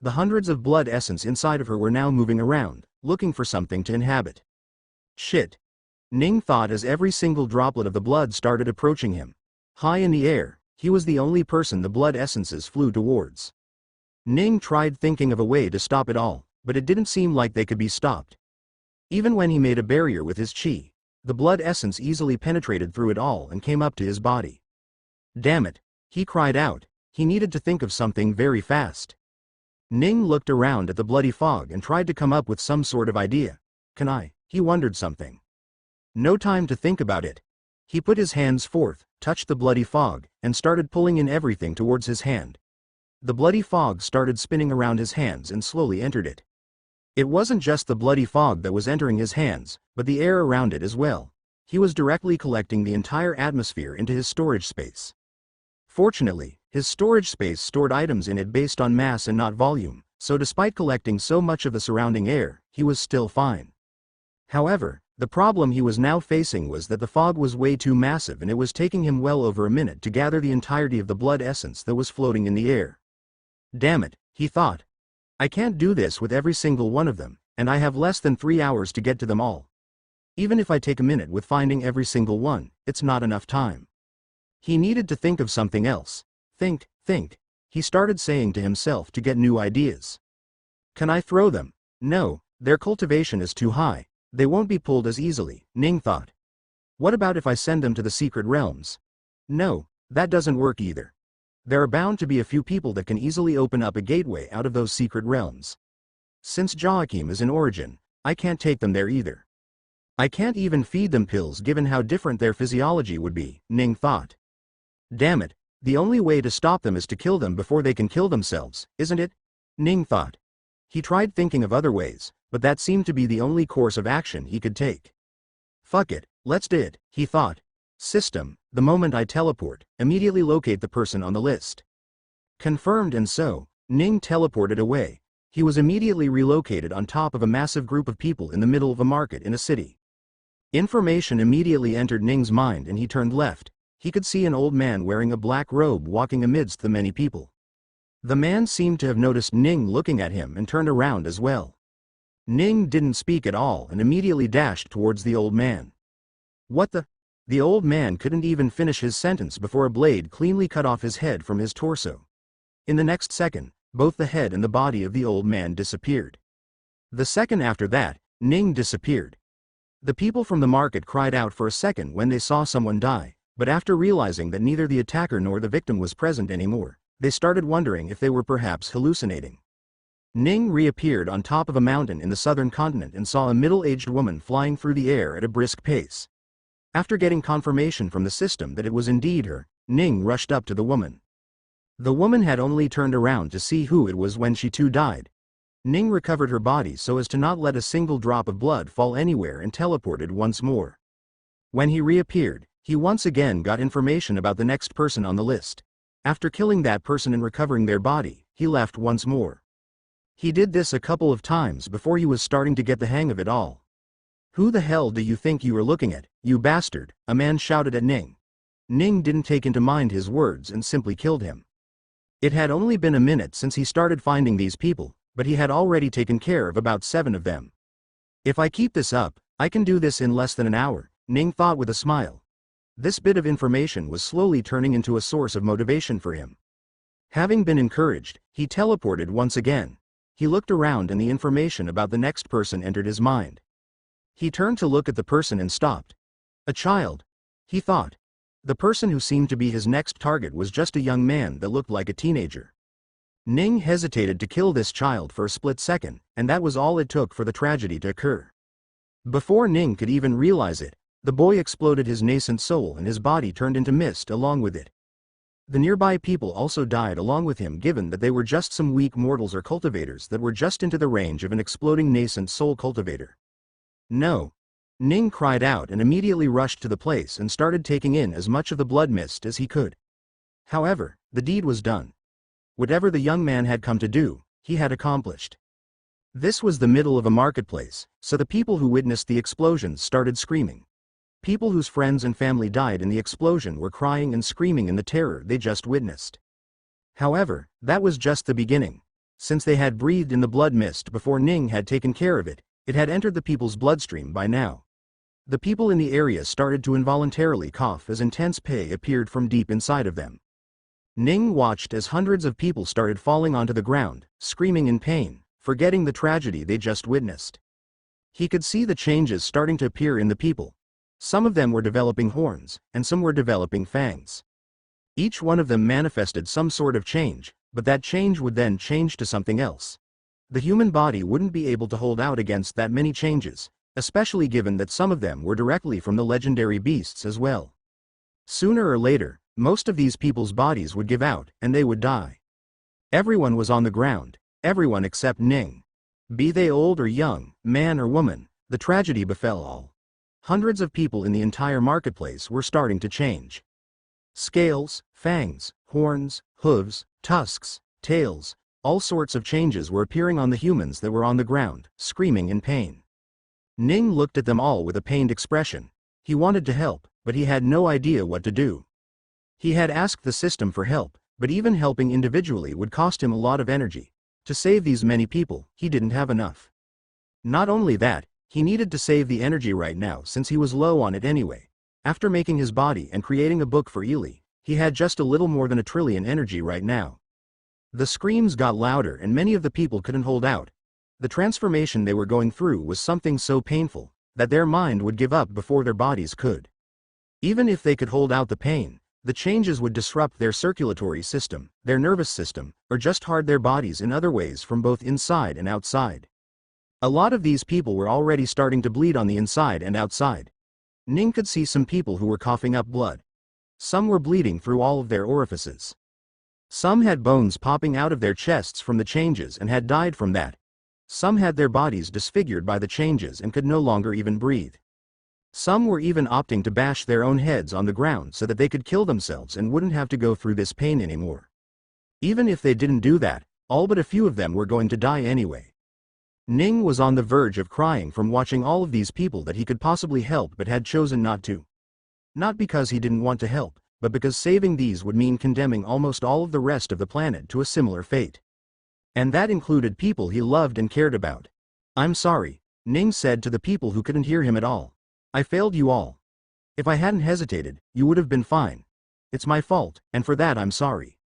The hundreds of blood essence inside of her were now moving around, looking for something to inhabit. Shit. Ning thought as every single droplet of the blood started approaching him. High in the air, he was the only person the blood essences flew towards. Ning tried thinking of a way to stop it all, but it didn't seem like they could be stopped. Even when he made a barrier with his chi, the blood essence easily penetrated through it all and came up to his body. Damn it, he cried out. He needed to think of something very fast. Ning looked around at the bloody fog and tried to come up with some sort of idea. He wondered something. No time to think about it. He put his hands forth, touched the bloody fog, and started pulling in everything towards his hand. The bloody fog started spinning around his hands and slowly entered it. It wasn't just the bloody fog that was entering his hands, but the air around it as well. He was directly collecting the entire atmosphere into his storage space. Fortunately, his storage space stored items in it based on mass and not volume, so despite collecting so much of the surrounding air, he was still fine. However, the problem he was now facing was that the fog was way too massive and it was taking him well over a minute to gather the entirety of the blood essence that was floating in the air. Damn it, he thought. I can't do this with every single one of them, and I have less than 3 hours to get to them all. Even if I take a minute with finding every single one, it's not enough time. He needed to think of something else. Think, he started saying to himself to get new ideas. Can I throw them? No, their cultivation is too high. They won't be pulled as easily, Ning thought. What about if I send them to the secret realms? No, that doesn't work either. There are bound to be a few people that can easily open up a gateway out of those secret realms. Since Joachim is in origin, I can't take them there either. I can't even feed them pills given how different their physiology would be, Ning thought. Damn it, the only way to stop them is to kill them before they can kill themselves, isn't it? Ning thought. He tried thinking of other ways, but that seemed to be the only course of action he could take. Fuck it, let's do it, he thought. System, the moment I teleport, immediately locate the person on the list. Confirmed, and so, Ning teleported away. He was immediately relocated on top of a massive group of people in the middle of a market in a city. Information immediately entered Ning's mind and he turned left. He could see an old man wearing a black robe walking amidst the many people. The man seemed to have noticed Ning looking at him and turned around as well. Ning didn't speak at all and immediately dashed towards the old man. What the? The old man couldn't even finish his sentence before a blade cleanly cut off his head from his torso. In the next second, both the head and the body of the old man disappeared. The second after that, Ning disappeared. The people from the market cried out for a second when they saw someone die, but after realizing that neither the attacker nor the victim was present anymore, they started wondering if they were perhaps hallucinating. Ning reappeared on top of a mountain in the southern continent and saw a middle-aged woman flying through the air at a brisk pace. After getting confirmation from the system that it was indeed her, Ning rushed up to the woman. The woman had only turned around to see who it was when she too died. Ning recovered her body so as to not let a single drop of blood fall anywhere and teleported once more. When he reappeared, he once again got information about the next person on the list. After killing that person and recovering their body, he left once more. He did this a couple of times before he was starting to get the hang of it all. Who the hell do you think you are looking at, you bastard? A man shouted at Ning. Ning didn't take into mind his words and simply killed him. It had only been a minute since he started finding these people, but he had already taken care of about 7 of them. If I keep this up, I can do this in less than an hour, Ning thought with a smile. This bit of information was slowly turning into a source of motivation for him. Having been encouraged, he teleported once again. He looked around and the information about the next person entered his mind. He turned to look at the person and stopped. A child, he thought. The person who seemed to be his next target was just a young man that looked like a teenager. Ning hesitated to kill this child for a split second, and that was all it took for the tragedy to occur. Before Ning could even realize it, the boy exploded his nascent soul and his body turned into mist along with it. The nearby people also died along with him, given that they were just some weak mortals or cultivators that were just into the range of an exploding nascent soul cultivator. No. Ning cried out and immediately rushed to the place and started taking in as much of the blood mist as he could. However, the deed was done. Whatever the young man had come to do, he had accomplished. This was the middle of a marketplace, so the people who witnessed the explosions started screaming. People whose friends and family died in the explosion were crying and screaming in the terror they just witnessed. However, that was just the beginning. Since they had breathed in the blood mist before Ning had taken care of it, it had entered the people's bloodstream by now. The people in the area started to involuntarily cough as intense pain appeared from deep inside of them. Ning watched as hundreds of people started falling onto the ground, screaming in pain, forgetting the tragedy they just witnessed. He could see the changes starting to appear in the people. Some of them were developing horns, and some were developing fangs. Each one of them manifested some sort of change, but that change would then change to something else. The human body wouldn't be able to hold out against that many changes, especially given that some of them were directly from the legendary beasts as well. Sooner or later, most of these people's bodies would give out, and they would die. Everyone was on the ground, everyone except Ning. Be they old or young, man or woman, the tragedy befell all. Hundreds of people in the entire marketplace were starting to change. Scales, fangs, horns, hooves, tusks, tails, all sorts of changes were appearing on the humans that were on the ground, screaming in pain. Ning looked at them all with a pained expression. He wanted to help, but he had no idea what to do. He had asked the system for help, but even helping individually would cost him a lot of energy. To save these many people, he didn't have enough. Not only that, he needed to save the energy right now since he was low on it anyway. After making his body and creating a book for Ely, he had just a little more than a trillion energy right now. The screams got louder and many of the people couldn't hold out. The transformation they were going through was something so painful that their mind would give up before their bodies could. Even if they could hold out the pain, the changes would disrupt their circulatory system, their nervous system, or just hard their bodies in other ways from both inside and outside. A lot of these people were already starting to bleed on the inside and outside. Ning could see some people who were coughing up blood. Some were bleeding through all of their orifices. Some had bones popping out of their chests from the changes and had died from that. Some had their bodies disfigured by the changes and could no longer even breathe. Some were even opting to bash their own heads on the ground so that they could kill themselves and wouldn't have to go through this pain anymore. Even if they didn't do that, all but a few of them were going to die anyway. Ning was on the verge of crying from watching all of these people that he could possibly help but had chosen not to. Not because he didn't want to help, but because saving these would mean condemning almost all of the rest of the planet to a similar fate. And that included people he loved and cared about. "I'm sorry," Ning said to the people who couldn't hear him at all. "I failed you all. If I hadn't hesitated, you would have been fine. It's my fault, and for that I'm sorry."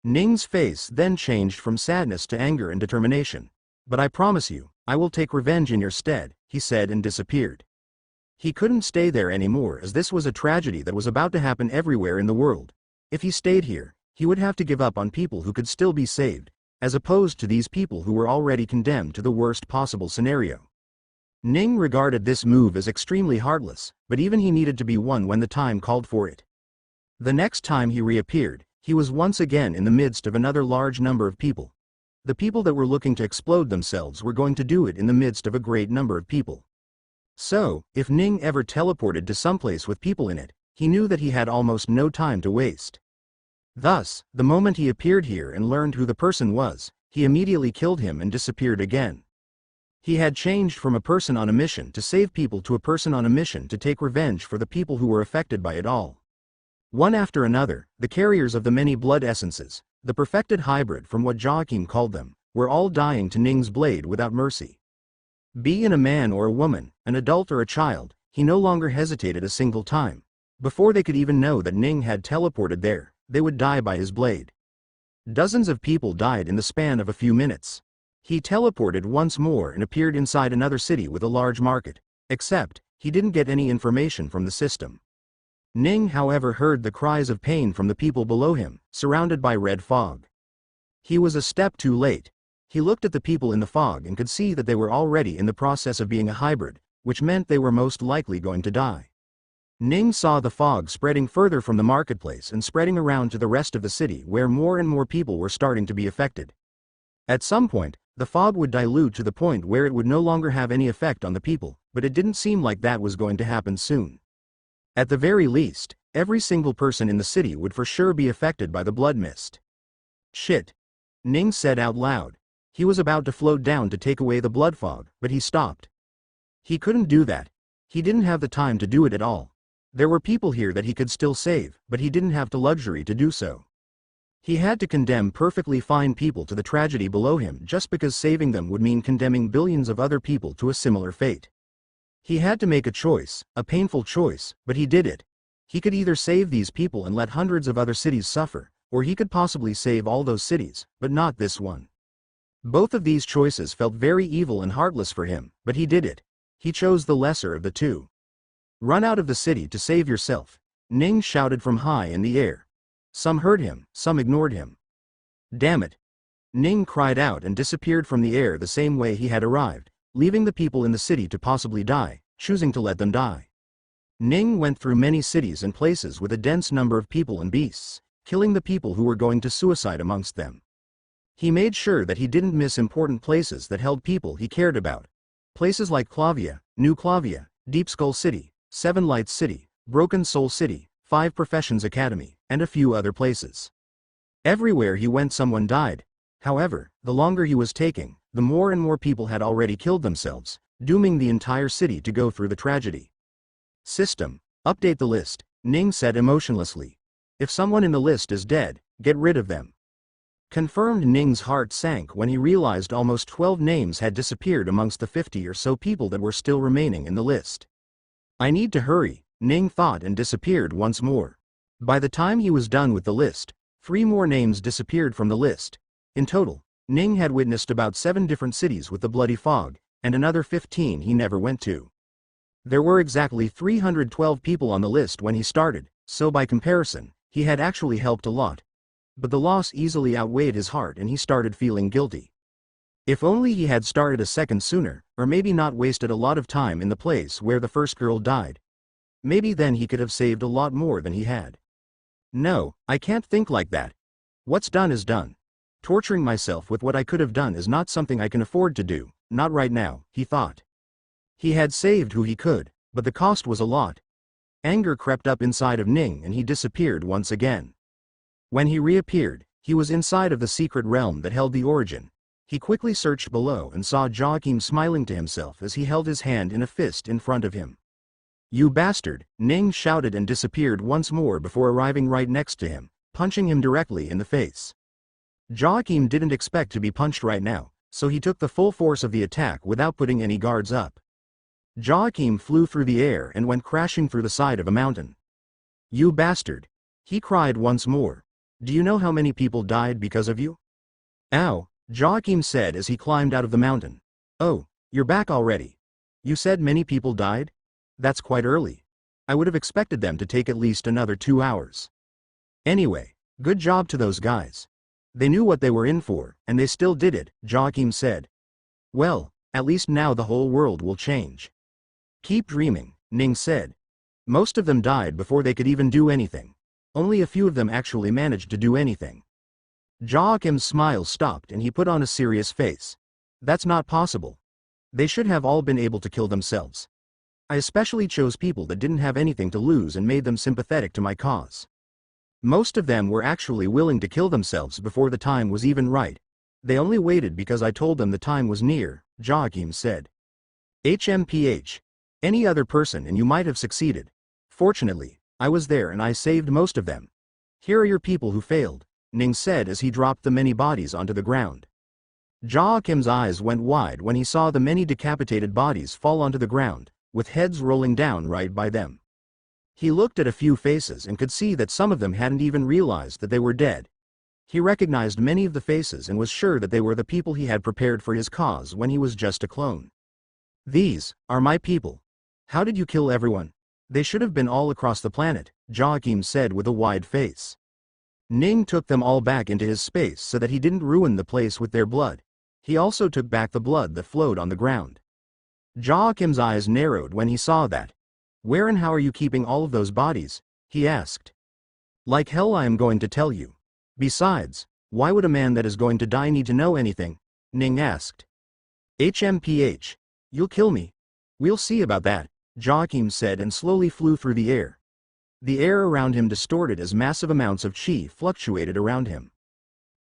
Ning's face then changed from sadness to anger and determination. "But I promise you, I will take revenge in your stead," he said and disappeared. He couldn't stay there anymore as this was a tragedy that was about to happen everywhere in the world. If he stayed here, he would have to give up on people who could still be saved, as opposed to these people who were already condemned to the worst possible scenario. Ning regarded this move as extremely heartless, but even he needed to be one when the time called for it. The next time he reappeared, he was once again in the midst of another large number of people. The people that were looking to explode themselves were going to do it in the midst of a great number of people. So, if Ning ever teleported to someplace with people in it, he knew that he had almost no time to waste. Thus, the moment he appeared here and learned who the person was, he immediately killed him and disappeared again. He had changed from a person on a mission to save people to a person on a mission to take revenge for the people who were affected by it all. One after another, the carriers of the many blood essences, the perfected hybrid from what Joachim called them, were all dying to Ning's blade without mercy. Be it a man or a woman, an adult or a child, he no longer hesitated a single time. Before they could even know that Ning had teleported there, they would die by his blade. Dozens of people died in the span of a few minutes. He teleported once more and appeared inside another city with a large market, except, he didn't get any information from the system. Ning however heard the cries of pain from the people below him, surrounded by red fog. He was a step too late. He looked at the people in the fog and could see that they were already in the process of being a hybrid, which meant they were most likely going to die. Ning saw the fog spreading further from the marketplace and spreading around to the rest of the city where more and more people were starting to be affected. At some point, the fog would dilute to the point where it would no longer have any effect on the people, but it didn't seem like that was going to happen soon. At the very least, every single person in the city would for sure be affected by the blood mist. "Shit," Ning said out loud. He was about to float down to take away the blood fog, but he stopped. He couldn't do that. He didn't have the time to do it at all. There were people here that he could still save, but he didn't have the luxury to do so. He had to condemn perfectly fine people to the tragedy below him just because saving them would mean condemning billions of other people to a similar fate. He had to make a choice, a painful choice, but he did it. He could either save these people and let hundreds of other cities suffer, or he could possibly save all those cities, but not this one. Both of these choices felt very evil and heartless for him, but he did it. He chose the lesser of the two. "Run out of the city to save yourself," Ning shouted from high in the air. Some heard him, some ignored him. "Damn it!" Ning cried out and disappeared from the air the same way he had arrived, leaving the people in the city to possibly die, choosing to let them die. Ning went through many cities and places with a dense number of people and beasts, killing the people who were going to suicide amongst them. He made sure that he didn't miss important places that held people he cared about. Places like Clavia, New Clavia, Deep Skull City, Seven Lights City, Broken Soul City, Five Professions Academy, and a few other places. Everywhere he went someone died. However, the longer he was taking, the more and more people had already killed themselves, dooming the entire city to go through the tragedy. "System, update the list," Ning said emotionlessly. "If someone in the list is dead, get rid of them." Confirmed. Ning's heart sank when he realized almost 12 names had disappeared amongst the 50 or so people that were still remaining in the list. "I need to hurry," Ning thought and disappeared once more. By the time he was done with the list, 3 more names disappeared from the list. In total, Ning had witnessed about 7 different cities with the bloody fog, and another 15 he never went to. There were exactly 312 people on the list when he started, so by comparison, he had actually helped a lot. But the loss easily outweighed his heart and he started feeling guilty. If only he had started a second sooner, or maybe not wasted a lot of time in the place where the first girl died. Maybe then he could have saved a lot more than he had. No, I can't think like that. What's done is done. Torturing myself with what I could have done is not something I can afford to do, not right now, he thought. He had saved who he could, but the cost was a lot. Anger crept up inside of Ning and he disappeared once again. When he reappeared, he was inside of the secret realm that held the origin. He quickly searched below and saw Joachim smiling to himself as he held his hand in a fist in front of him. "You bastard," Ning shouted and disappeared once more before arriving right next to him, punching him directly in the face. Joachim didn't expect to be punched right now, so he took the full force of the attack without putting any guards up. Joachim flew through the air and went crashing through the side of a mountain. "You bastard," he cried once more. "Do you know how many people died because of you?" "Ow," Joachim said as he climbed out of the mountain. "Oh, you're back already. You said many people died? That's quite early. I would have expected them to take at least another 2 hours. Anyway, good job to those guys. They knew what they were in for, and they still did it," Joachim said. "Well, at least now the whole world will change." "Keep dreaming," Ning said. "Most of them died before they could even do anything. Only a few of them actually managed to do anything." Joachim's smile stopped and he put on a serious face. "That's not possible. They should have all been able to kill themselves. I especially chose people that didn't have anything to lose and made them sympathetic to my cause. Most of them were actually willing to kill themselves before the time was even right. They only waited because I told them the time was near," Joachim said. "HMPH. Any other person and you might have succeeded. Fortunately, I was there and I saved most of them. Here are your people who failed," Ning said as he dropped the many bodies onto the ground. Joachim's eyes went wide when he saw the many decapitated bodies fall onto the ground, with heads rolling down right by them. He looked at a few faces and could see that some of them hadn't even realized that they were dead. He recognized many of the faces and was sure that they were the people he had prepared for his cause when he was just a clone. "These are my people. How did you kill everyone? They should have been all across the planet," Joachim said with a wide face. Ning took them all back into his space so that he didn't ruin the place with their blood. He also took back the blood that flowed on the ground. Joachim's eyes narrowed when he saw that. "Where and how are you keeping all of those bodies?" he asked. "Like hell I am going to tell you. Besides, why would a man that is going to die need to know anything?" Ning asked. "HMPH. You'll kill me. We'll see about that," Joachim said and slowly flew through the air. The air around him distorted as massive amounts of chi fluctuated around him.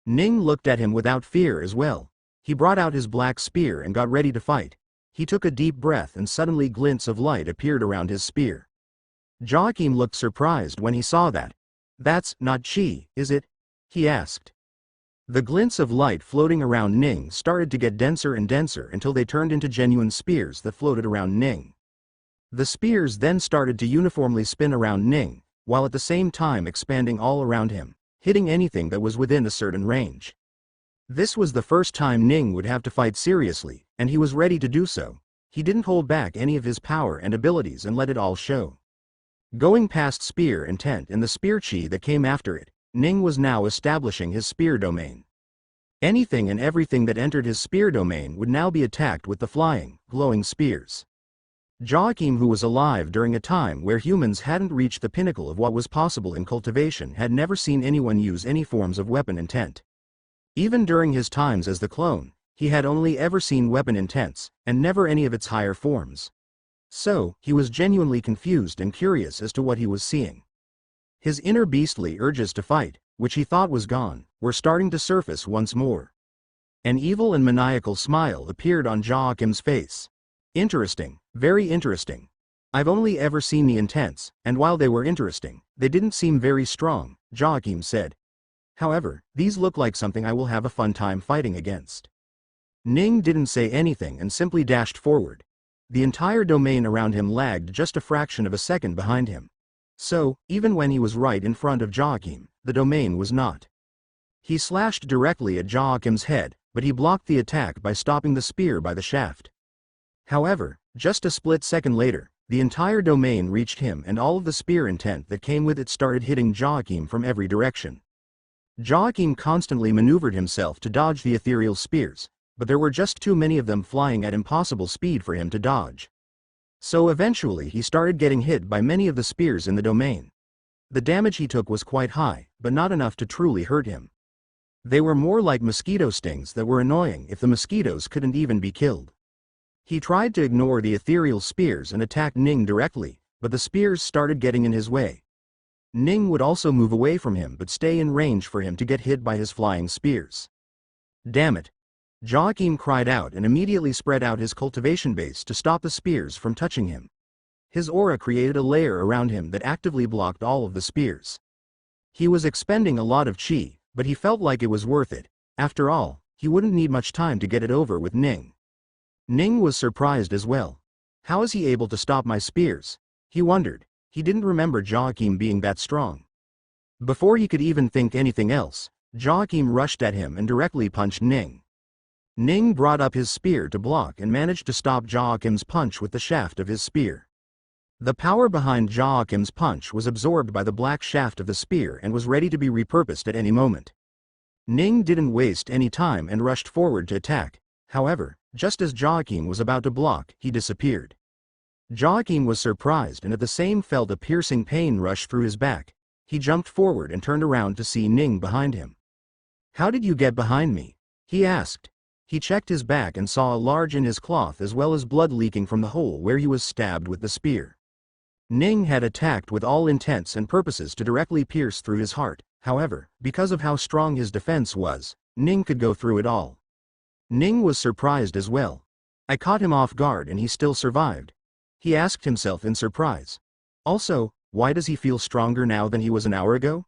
Ning looked at him without fear as well. He brought out his black spear and got ready to fight. He took a deep breath and suddenly glints of light appeared around his spear. Joachim looked surprised when he saw that. "That's not chi, is it?" he asked. The glints of light floating around Ning started to get denser and denser until they turned into genuine spears that floated around Ning. The spears then started to uniformly spin around Ning, while at the same time expanding all around him, hitting anything that was within a certain range. This was the first time Ning would have to fight seriously, and he was ready to do so. He didn't hold back any of his power and abilities and let it all show. Going past spear and tent and the spear chi that came after it, Ning was now establishing his spear domain. Anything and everything that entered his spear domain would now be attacked with the flying, glowing spears. Joachim, who was alive during a time where humans hadn't reached the pinnacle of what was possible in cultivation, had never seen anyone use any forms of weapon intent. Even during his times as the clone, he had only ever seen weapon intents, and never any of its higher forms. So, he was genuinely confused and curious as to what he was seeing. His inner beastly urges to fight, which he thought was gone, were starting to surface once more. An evil and maniacal smile appeared on Joachim's face. "Interesting, very interesting. I've only ever seen the intents, and while they were interesting, they didn't seem very strong," Joachim said. "However, these look like something I will have a fun time fighting against." Ning didn't say anything and simply dashed forward. The entire domain around him lagged just a fraction of a second behind him. So, even when he was right in front of Joachim, the domain was not. He slashed directly at Joachim's head, but he blocked the attack by stopping the spear by the shaft. However, just a split second later, the entire domain reached him and all of the spear intent that came with it started hitting Joachim from every direction. Joachim constantly maneuvered himself to dodge the ethereal spears, but there were just too many of them flying at impossible speed for him to dodge. So eventually he started getting hit by many of the spears in the domain. The damage he took was quite high, but not enough to truly hurt him. They were more like mosquito stings that were annoying if the mosquitoes couldn't even be killed. He tried to ignore the ethereal spears and attack Ning directly, but the spears started getting in his way. Ning would also move away from him but stay in range for him to get hit by his flying spears. Damn it! Joachim cried out and immediately spread out his cultivation base to stop the spears from touching him. His aura created a layer around him that actively blocked all of the spears. He was expending a lot of chi, but he felt like it was worth it. After all, he wouldn't need much time to get it over with Ning. Ning was surprised as well. How is he able to stop my spears? He wondered. He didn't remember Joachim being that strong. Before he could even think anything else, Joachim rushed at him and directly punched Ning. Ning brought up his spear to block and managed to stop Joachim's punch with the shaft of his spear. The power behind Joachim's punch was absorbed by the black shaft of the spear and was ready to be repurposed at any moment. Ning didn't waste any time and rushed forward to attack. However, just as Joachim was about to block, he disappeared. Joachim was surprised and at the same felt a piercing pain rush through his back. He jumped forward and turned around to see Ning behind him. "How did you get behind me?" he asked. He checked his back and saw a large in his cloth as well as blood leaking from the hole where he was stabbed with the spear. Ning had attacked with all intents and purposes to directly pierce through his heart. However, because of how strong his defense was, Ning could go through it all. Ning was surprised as well. "I caught him off guard and he still survived," he asked himself in surprise. Also, why does he feel stronger now than he was an hour ago?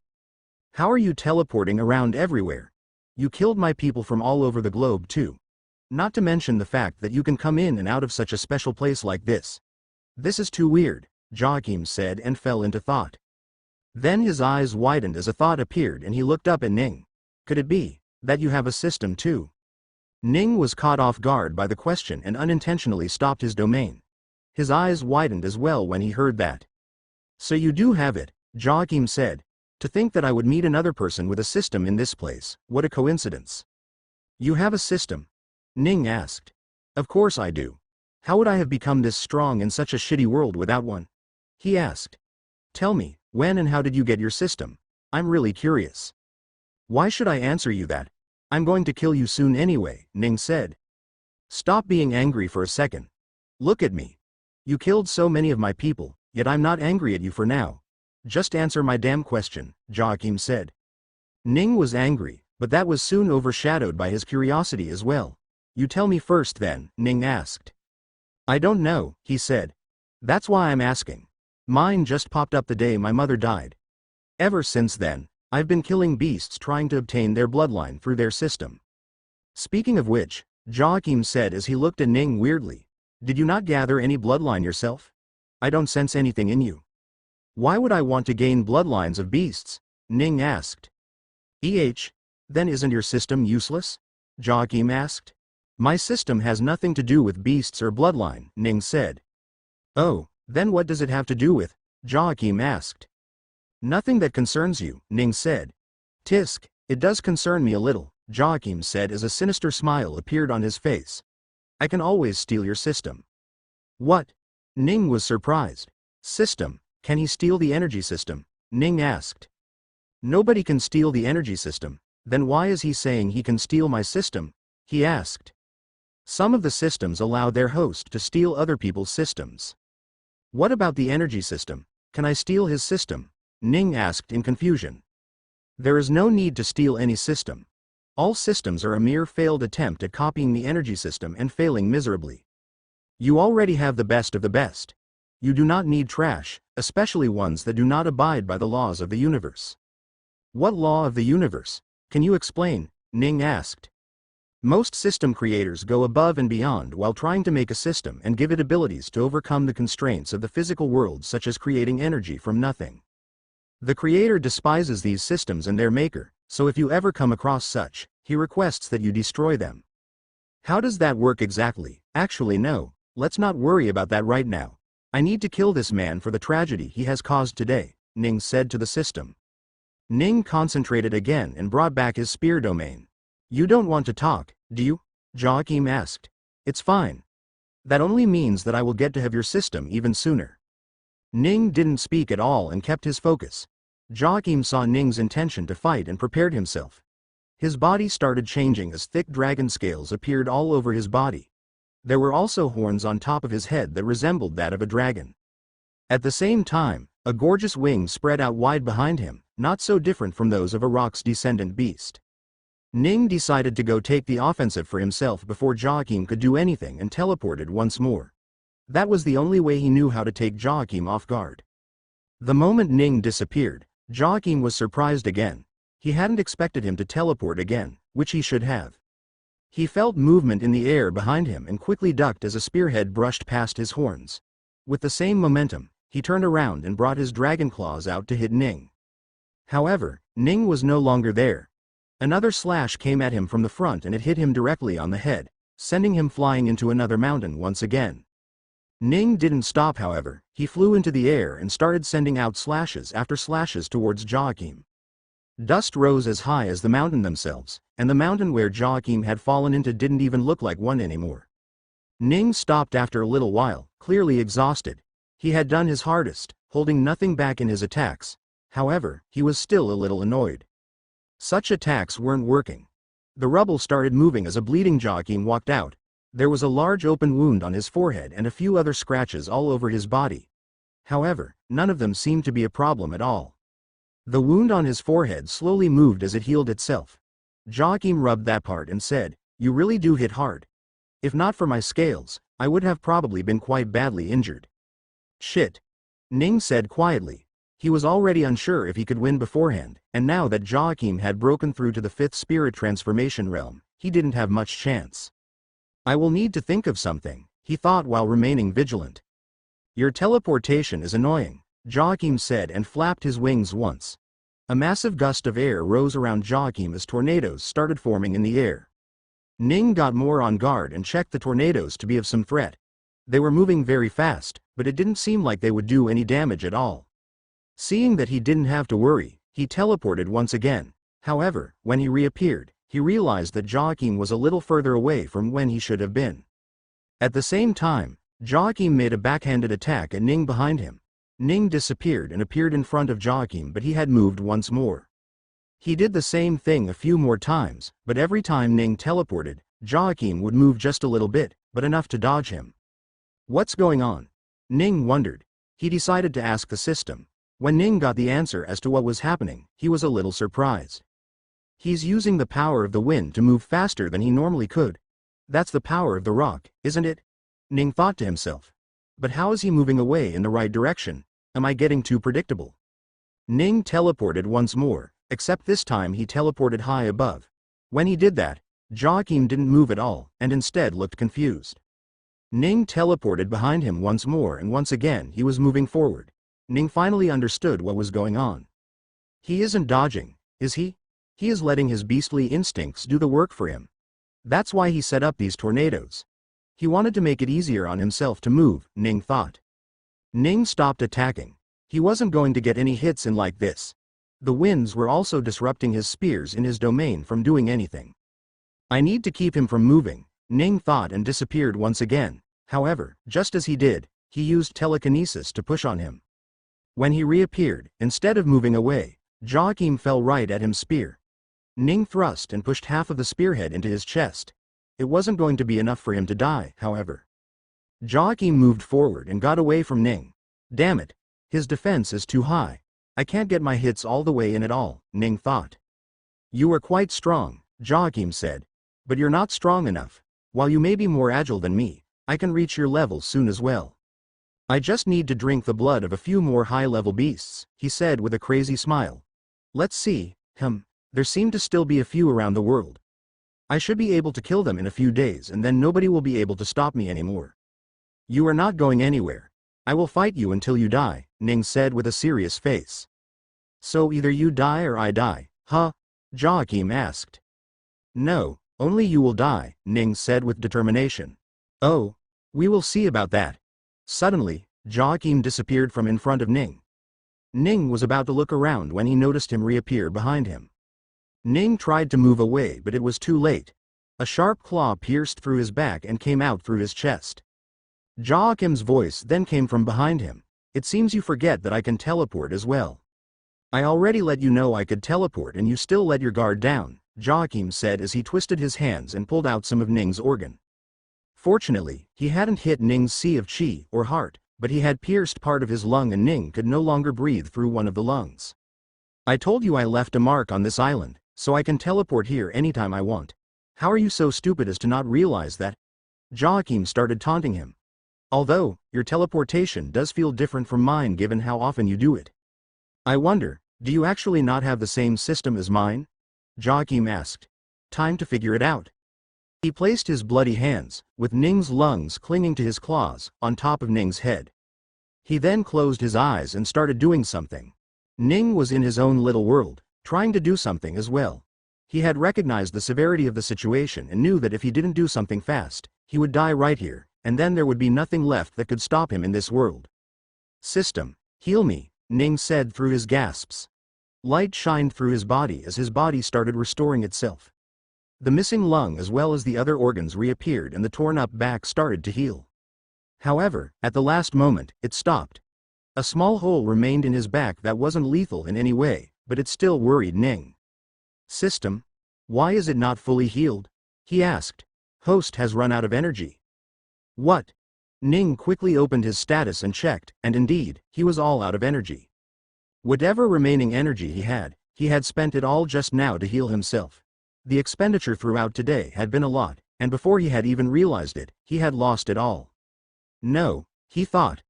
"How are you teleporting around everywhere? You killed my people from all over the globe too. Not to mention the fact that you can come in and out of such a special place like this. This is too weird," Joachim said and fell into thought. Then his eyes widened as a thought appeared and he looked up at Ning. "Could it be that you have a system too?" Ning was caught off guard by the question and unintentionally stopped his domain. His eyes widened as well when he heard that. "So you do have it," Joachim said. "To think that I would meet another person with a system in this place, what a coincidence." "You have a system?" Ning asked. "Of course I do. How would I have become this strong in such a shitty world without one?" he asked. "Tell me, when and how did you get your system? I'm really curious." "Why should I answer you that? I'm going to kill you soon anyway," Ning said. "Stop being angry for a second. Look at me. You killed so many of my people, yet I'm not angry at you for now. Just answer my damn question," Joachim said. Ning was angry, but that was soon overshadowed by his curiosity as well. "You tell me first then," Ning asked. "I don't know," he said. "That's why I'm asking. Mine just popped up the day my mother died. Ever since then, I've been killing beasts trying to obtain their bloodline through their system." "Speaking of which," Joachim said as he looked at Ning weirdly, "did you not gather any bloodline yourself? I don't sense anything in you." "Why would I want to gain bloodlines of beasts?" Ning asked. Then isn't your system useless?" Joachim asked. "My system has nothing to do with beasts or bloodline," Ning said. "Oh, then what does it have to do with?" Joachim asked. "Nothing that concerns you," Ning said. "Tisk, it does concern me a little," Joachim said as a sinister smile appeared on his face. "I can always steal your system." "What?" Ning was surprised. "System? Can he steal the energy system?" Ning asked. "Nobody can steal the energy system. Then why is he saying he can steal my system?" he asked. "Some of the systems allow their host to steal other people's systems." "What about the energy system? Can I steal his system?" Ning asked in confusion. "There is no need to steal any system. All systems are a mere failed attempt at copying the energy system and failing miserably. You already have the best of the best. You do not need trash, especially ones that do not abide by the laws of the universe." "What law of the universe? Can you explain?" Ning asked. "Most system creators go above and beyond while trying to make a system and give it abilities to overcome the constraints of the physical world, such as creating energy from nothing. The creator despises these systems and their maker, so if you ever come across such, he requests that you destroy them." "How does that work exactly?" "Actually no, let's not worry about that right now. I need to kill this man for the tragedy he has caused today," Ning said to the system. Ning concentrated again and brought back his spear domain. "You don't want to talk, do you?" Joachim asked. It's fine. That only means that I will get to have your system even sooner. Ning didn't speak at all and kept his focus. Joachim saw Ning's intention to fight and prepared himself. His body started changing as thick dragon scales appeared all over his body. There were also horns on top of his head that resembled that of a dragon. At the same time, a gorgeous wing spread out wide behind him, not so different from those of a rock's descendant beast. Ning decided to go take the offensive for himself before Joachim could do anything and teleported once more. That was the only way he knew how to take Joachim off guard. The moment Ning disappeared, Joachim was surprised again. He hadn't expected him to teleport again, which he should have. He felt movement in the air behind him and quickly ducked as a spearhead brushed past his horns. With the same momentum, he turned around and brought his dragon claws out to hit Ning. However, Ning was no longer there. Another slash came at him from the front and it hit him directly on the head, sending him flying into another mountain once again. Ning didn't stop, however. He flew into the air and started sending out slashes after slashes towards Joachim. Dust rose as high as the mountain themselves, and the mountain where Joachim had fallen into didn't even look like one anymore. Ning stopped after a little while, clearly exhausted. He had done his hardest, holding nothing back in his attacks. However, he was still a little annoyed. Such attacks weren't working. The rubble started moving as a bleeding Joachim walked out. There was a large open wound on his forehead and a few other scratches all over his body. However, none of them seemed to be a problem at all. The wound on his forehead slowly moved as it healed itself. Joachim rubbed that part and said, "You really do hit hard. If not for my scales, I would have probably been quite badly injured." "Shit," Ning said quietly. He was already unsure if he could win beforehand, and now that Joachim had broken through to the fifth spirit transformation realm, he didn't have much chance. "I will need to think of something," he thought while remaining vigilant. "Your teleportation is annoying," Joachim said and flapped his wings once. A massive gust of air rose around Joachim as tornadoes started forming in the air. Ning got more on guard and checked the tornadoes to be of some threat. They were moving very fast, but it didn't seem like they would do any damage at all. Seeing that he didn't have to worry, he teleported once again. However, when he reappeared, he realized that Joachim was a little further away from when he should have been. At the same time, Joachim made a backhanded attack at Ning behind him. Ning disappeared and appeared in front of Joachim, but he had moved once more. He did the same thing a few more times, but every time Ning teleported, Joachim would move just a little bit, but enough to dodge him. "What's going on?" Ning wondered. He decided to ask the system. When Ning got the answer as to what was happening, he was a little surprised. "He's using the power of the wind to move faster than he normally could. That's the power of the rock, isn't it?" Ning thought to himself. "But how is he moving away in the right direction? Am I getting too predictable?" Ning teleported once more, except this time he teleported high above. When he did that, Joachim didn't move at all, and instead looked confused. Ning teleported behind him once more and once again he was moving forward. Ning finally understood what was going on. He isn't dodging, is he? He is letting his beastly instincts do the work for him. That's why he set up these tornadoes. He wanted to make it easier on himself to move, Ning thought. Ning stopped attacking. He wasn't going to get any hits in like this. The winds were also disrupting his spears in his domain from doing anything. "I need to keep him from moving," Ning thought and disappeared once again. However, just as he did, he used telekinesis to push on him. When he reappeared, instead of moving away, Joachim fell right at his spear. Ning thrust and pushed half of the spearhead into his chest. It wasn't going to be enough for him to die, however. Joachim moved forward and got away from Ning. "Damn it. His defense is too high. I can't get my hits all the way in at all," Ning thought. "You are quite strong," Joachim said. "But you're not strong enough. While you may be more agile than me, I can reach your level soon as well. I just need to drink the blood of a few more high-level beasts," he said with a crazy smile. "Let's see, there seem to still be a few around the world. I should be able to kill them in a few days and then nobody will be able to stop me anymore." "You are not going anywhere. I will fight you until you die," Ning said with a serious face. "So either you die or I die, huh?" Joachim asked. "No, only you will die," Ning said with determination. "Oh, we will see about that." Suddenly, Joachim disappeared from in front of Ning. Ning was about to look around when he noticed him reappear behind him. Ning tried to move away but it was too late. A sharp claw pierced through his back and came out through his chest. Joachim's voice then came from behind him. It seems you forget that I can teleport as well. I already let you know I could teleport and you still let your guard down, Joachim said as he twisted his hands and pulled out some of Ning's organ. Fortunately, he hadn't hit Ning's sea of chi, or heart, but he had pierced part of his lung and Ning could no longer breathe through one of the lungs. I told you I left a mark on this island, so I can teleport here anytime I want. How are you so stupid as to not realize that? Joachim started taunting him. Although, your teleportation does feel different from mine given how often you do it. I wonder, do you actually not have the same system as mine? Joachim asked. Time to figure it out. He placed his bloody hands, with Ning's lungs clinging to his claws, on top of Ning's head. He then closed his eyes and started doing something. Ning was in his own little world, trying to do something as well. He had recognized the severity of the situation and knew that if he didn't do something fast, he would die right here, and then there would be nothing left that could stop him in this world. System, heal me, Ning said through his gasps. Light shined through his body as his body started restoring itself. The missing lung as well as the other organs reappeared and the torn-up back started to heal. However, at the last moment, it stopped. A small hole remained in his back that wasn't lethal in any way, but it still worried Ning. System, why is it not fully healed? He asked. Host has run out of energy. What? Ning quickly opened his status and checked, and indeed, he was all out of energy. Whatever remaining energy he had spent it all just now to heal himself. The expenditure throughout today had been a lot, and before he had even realized it, he had lost it all. No, he thought.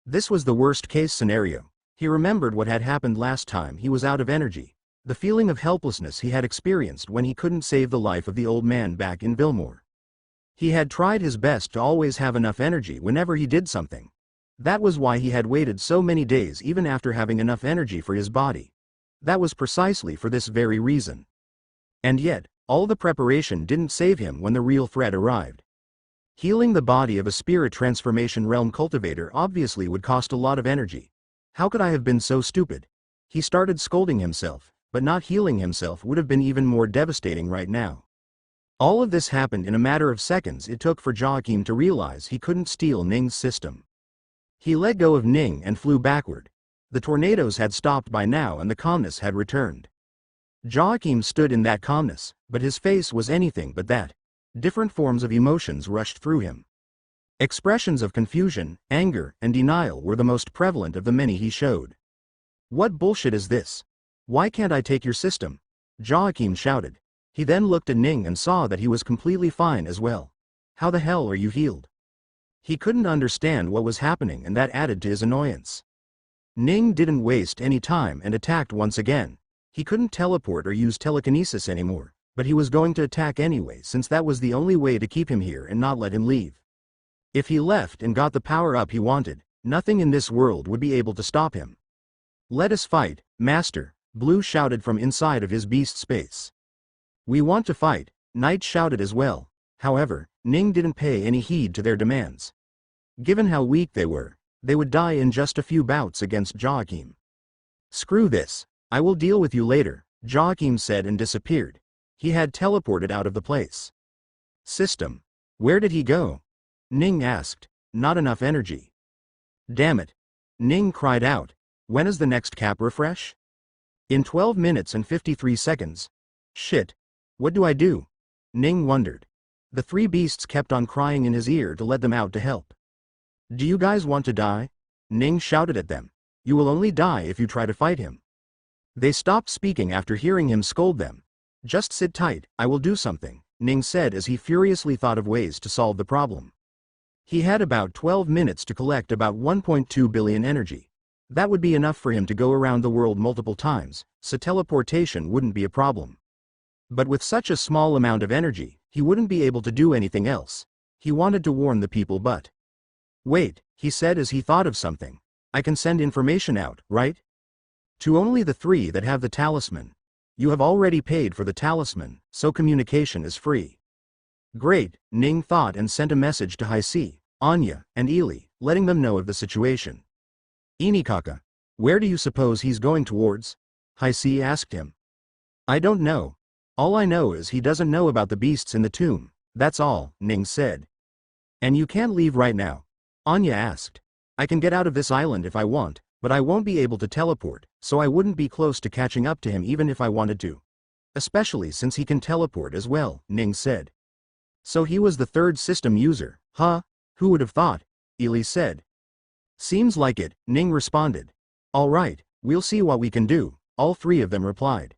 This was the worst-case scenario. He remembered what had happened last time he was out of energy, the feeling of helplessness he had experienced when he couldn't save the life of the old man back in Vilmore. He had tried his best to always have enough energy whenever he did something. That was why he had waited so many days even after having enough energy for his body. That was precisely for this very reason. And yet, all the preparation didn't save him when the real threat arrived. Healing the body of a spirit transformation realm cultivator obviously would cost a lot of energy. How could I have been so stupid? He started scolding himself, but not healing himself would have been even more devastating right now. All of this happened in a matter of seconds it took for Joachim to realize he couldn't steal Ning's system. He let go of Ning and flew backward. The tornadoes had stopped by now and the calmness had returned. Joachim stood in that calmness, but his face was anything but that. Different forms of emotions rushed through him. Expressions of confusion, anger, and denial were the most prevalent of the many he showed. What bullshit is this? Why can't I take your system? Joachim shouted. He then looked at Ning and saw that he was completely fine as well. How the hell are you healed? He couldn't understand what was happening and that added to his annoyance. Ning didn't waste any time and attacked once again. He couldn't teleport or use telekinesis anymore, but he was going to attack anyway since that was the only way to keep him here and not let him leave. If he left and got the power-up he wanted, nothing in this world would be able to stop him. Let us fight, Master, Blue shouted from inside of his beast space. We want to fight, Knight shouted as well. However, Ning didn't pay any heed to their demands. Given how weak they were, they would die in just a few bouts against Joachim. Screw this, I will deal with you later, Joachim said and disappeared. He had teleported out of the place. System. Where did he go? Ning asked. Not enough energy. Damn it. Ning cried out. When is the next cap refresh? In 12 minutes and 53 seconds. Shit. What do I do? Ning wondered. The three beasts kept on crying in his ear to let them out to help. Do you guys want to die? Ning shouted at them. You will only die if you try to fight him. They stopped speaking after hearing him scold them. Just sit tight, I will do something, Ning said as he furiously thought of ways to solve the problem. He had about 12 minutes to collect about 1.2 billion energy. That would be enough for him to go around the world multiple times, so teleportation wouldn't be a problem. But with such a small amount of energy, he wouldn't be able to do anything else. He wanted to warn the people but... Wait, he said as he thought of something. I can send information out, right? To only the three that have the talisman. You have already paid for the talisman, so communication is free. Great, Ning thought and sent a message to Haisi, Anya, and Ely, letting them know of the situation. Inikaka, where do you suppose he's going towards? Haisi asked him. I don't know. All I know is he doesn't know about the beasts in the tomb, that's all, Ning said. And you can't leave right now? Anya asked. I can get out of this island if I want, but I won't be able to teleport, so I wouldn't be close to catching up to him even if I wanted to. Especially since he can teleport as well, Ning said. So he was the third system user, huh? Who would have thought? Ely said. Seems like it, Ning responded. All right, we'll see what we can do, all three of them replied.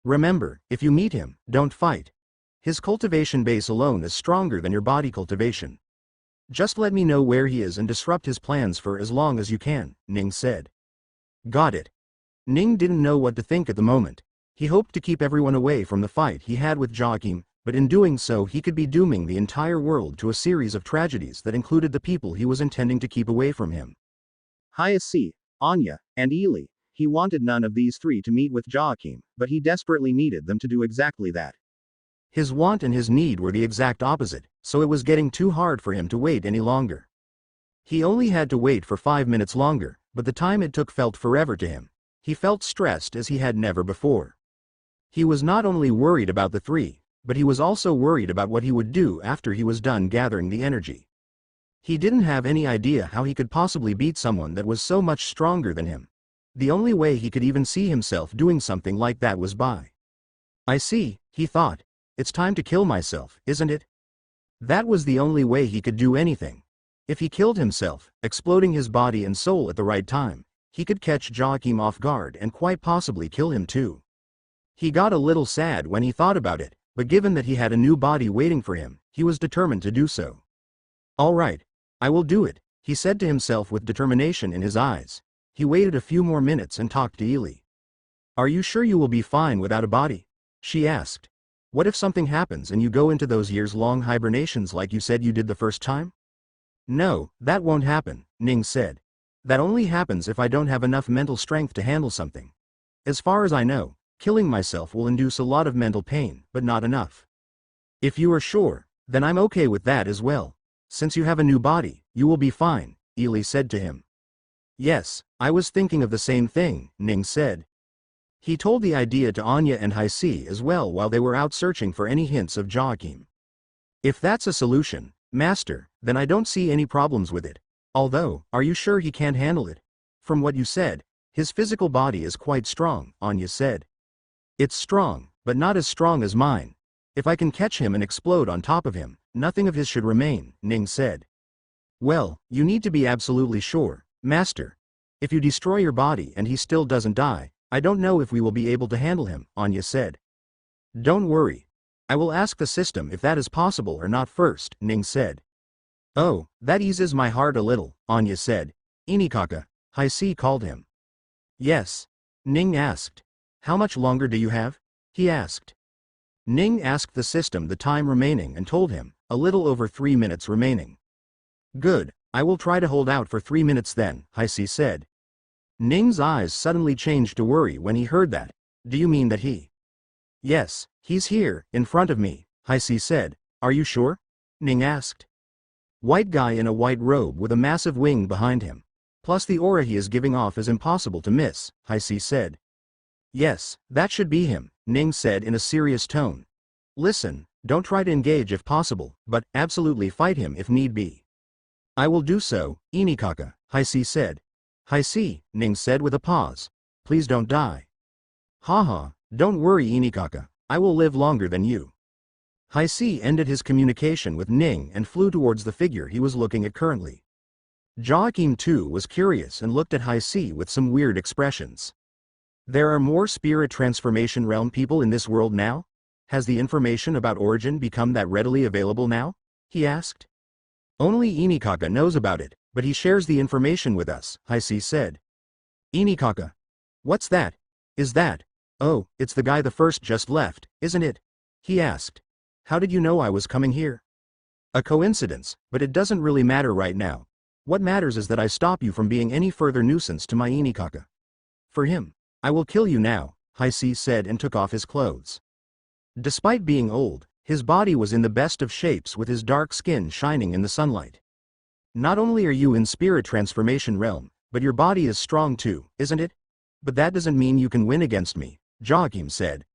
Remember, if you meet him, don't fight. His cultivation base alone is stronger than your body cultivation. Just let me know where he is and disrupt his plans for as long as you can, Ning said. Got it. Ning didn't know what to think at the moment. He hoped to keep everyone away from the fight he had with Joachim, but in doing so he could be dooming the entire world to a series of tragedies that included the people he was intending to keep away from him. Hayase, Anya, and Ely. He wanted none of these three to meet with Joachim, but he desperately needed them to do exactly that. His want and his need were the exact opposite, so it was getting too hard for him to wait any longer. He only had to wait for 5 minutes longer, but the time it took felt forever to him. He felt stressed as he had never before. He was not only worried about the three, but he was also worried about what he would do after he was done gathering the energy. He didn't have any idea how he could possibly beat someone that was so much stronger than him. The only way he could even see himself doing something like that was by. I see, he thought. It's time to kill myself, isn't it? That was the only way he could do anything. If he killed himself, exploding his body and soul at the right time, he could catch Joachim off guard and quite possibly kill him too. He got a little sad when he thought about it, but given that he had a new body waiting for him, he was determined to do so. All right, I will do it, he said to himself with determination in his eyes. He waited a few more minutes and talked to Ely. Are you sure you will be fine without a body? She asked. What if something happens and you go into those years-long hibernations like you said you did the first time? No, that won't happen, Ning said. That only happens if I don't have enough mental strength to handle something. As far as I know, killing myself will induce a lot of mental pain, but not enough. If you are sure, then I'm okay with that as well. Since you have a new body, you will be fine, Ely said to him. Yes, I was thinking of the same thing, Ning said. He told the idea to Anya and Hayase as well while they were out searching for any hints of Joachim. If that's a solution, Master, then I don't see any problems with it. Although, are you sure he can't handle it? From what you said, his physical body is quite strong, Anya said. It's strong, but not as strong as mine. If I can catch him and explode on top of him, nothing of his should remain, Ning said. Well, you need to be absolutely sure, Master. If you destroy your body and he still doesn't die, I don't know if we will be able to handle him, Anya said. Don't worry. I will ask the system if that is possible or not first, Ning said. Oh, that eases my heart a little, Anya said. Inikaka, Hayase called him. Yes. Ning asked. How much longer do you have? He asked. Ning asked the system the time remaining and told him, a little over 3 minutes remaining. Good, I will try to hold out for 3 minutes then, Hayase said. Ning's eyes suddenly changed to worry when he heard that. Do you mean that he? Yes, he's here, in front of me, Hayase said. Are you sure? Ning asked. White guy in a white robe with a massive wing behind him. Plus the aura he is giving off is impossible to miss, Hayase said. Yes, that should be him, Ning said in a serious tone. Listen, don't try to engage if possible, but absolutely fight him if need be. I will do so, Inikaka, Hayase said. Hayase, Ning said with a pause. Please don't die. Haha, don't worry Inikaka, I will live longer than you. Hayase ended his communication with Ning and flew towards the figure he was looking at currently. Joachim too was curious and looked at Hayase with some weird expressions. There are more spirit transformation realm people in this world now? Has the information about origin become that readily available now? He asked. Only Inikaka knows about it, but he shares the information with us, Hayase said. Inikaka. What's that? Is that? Oh, it's the guy the first just left, isn't it? He asked. How did you know I was coming here? A coincidence, but it doesn't really matter right now. What matters is that I stop you from being any further nuisance to my Inikaka. For him, I will kill you now, Hayase said and took off his clothes. Despite being old, his body was in the best of shapes with his dark skin shining in the sunlight. Not only are you in spirit transformation realm, but your body is strong too, isn't it? But that doesn't mean you can win against me, Joachim said.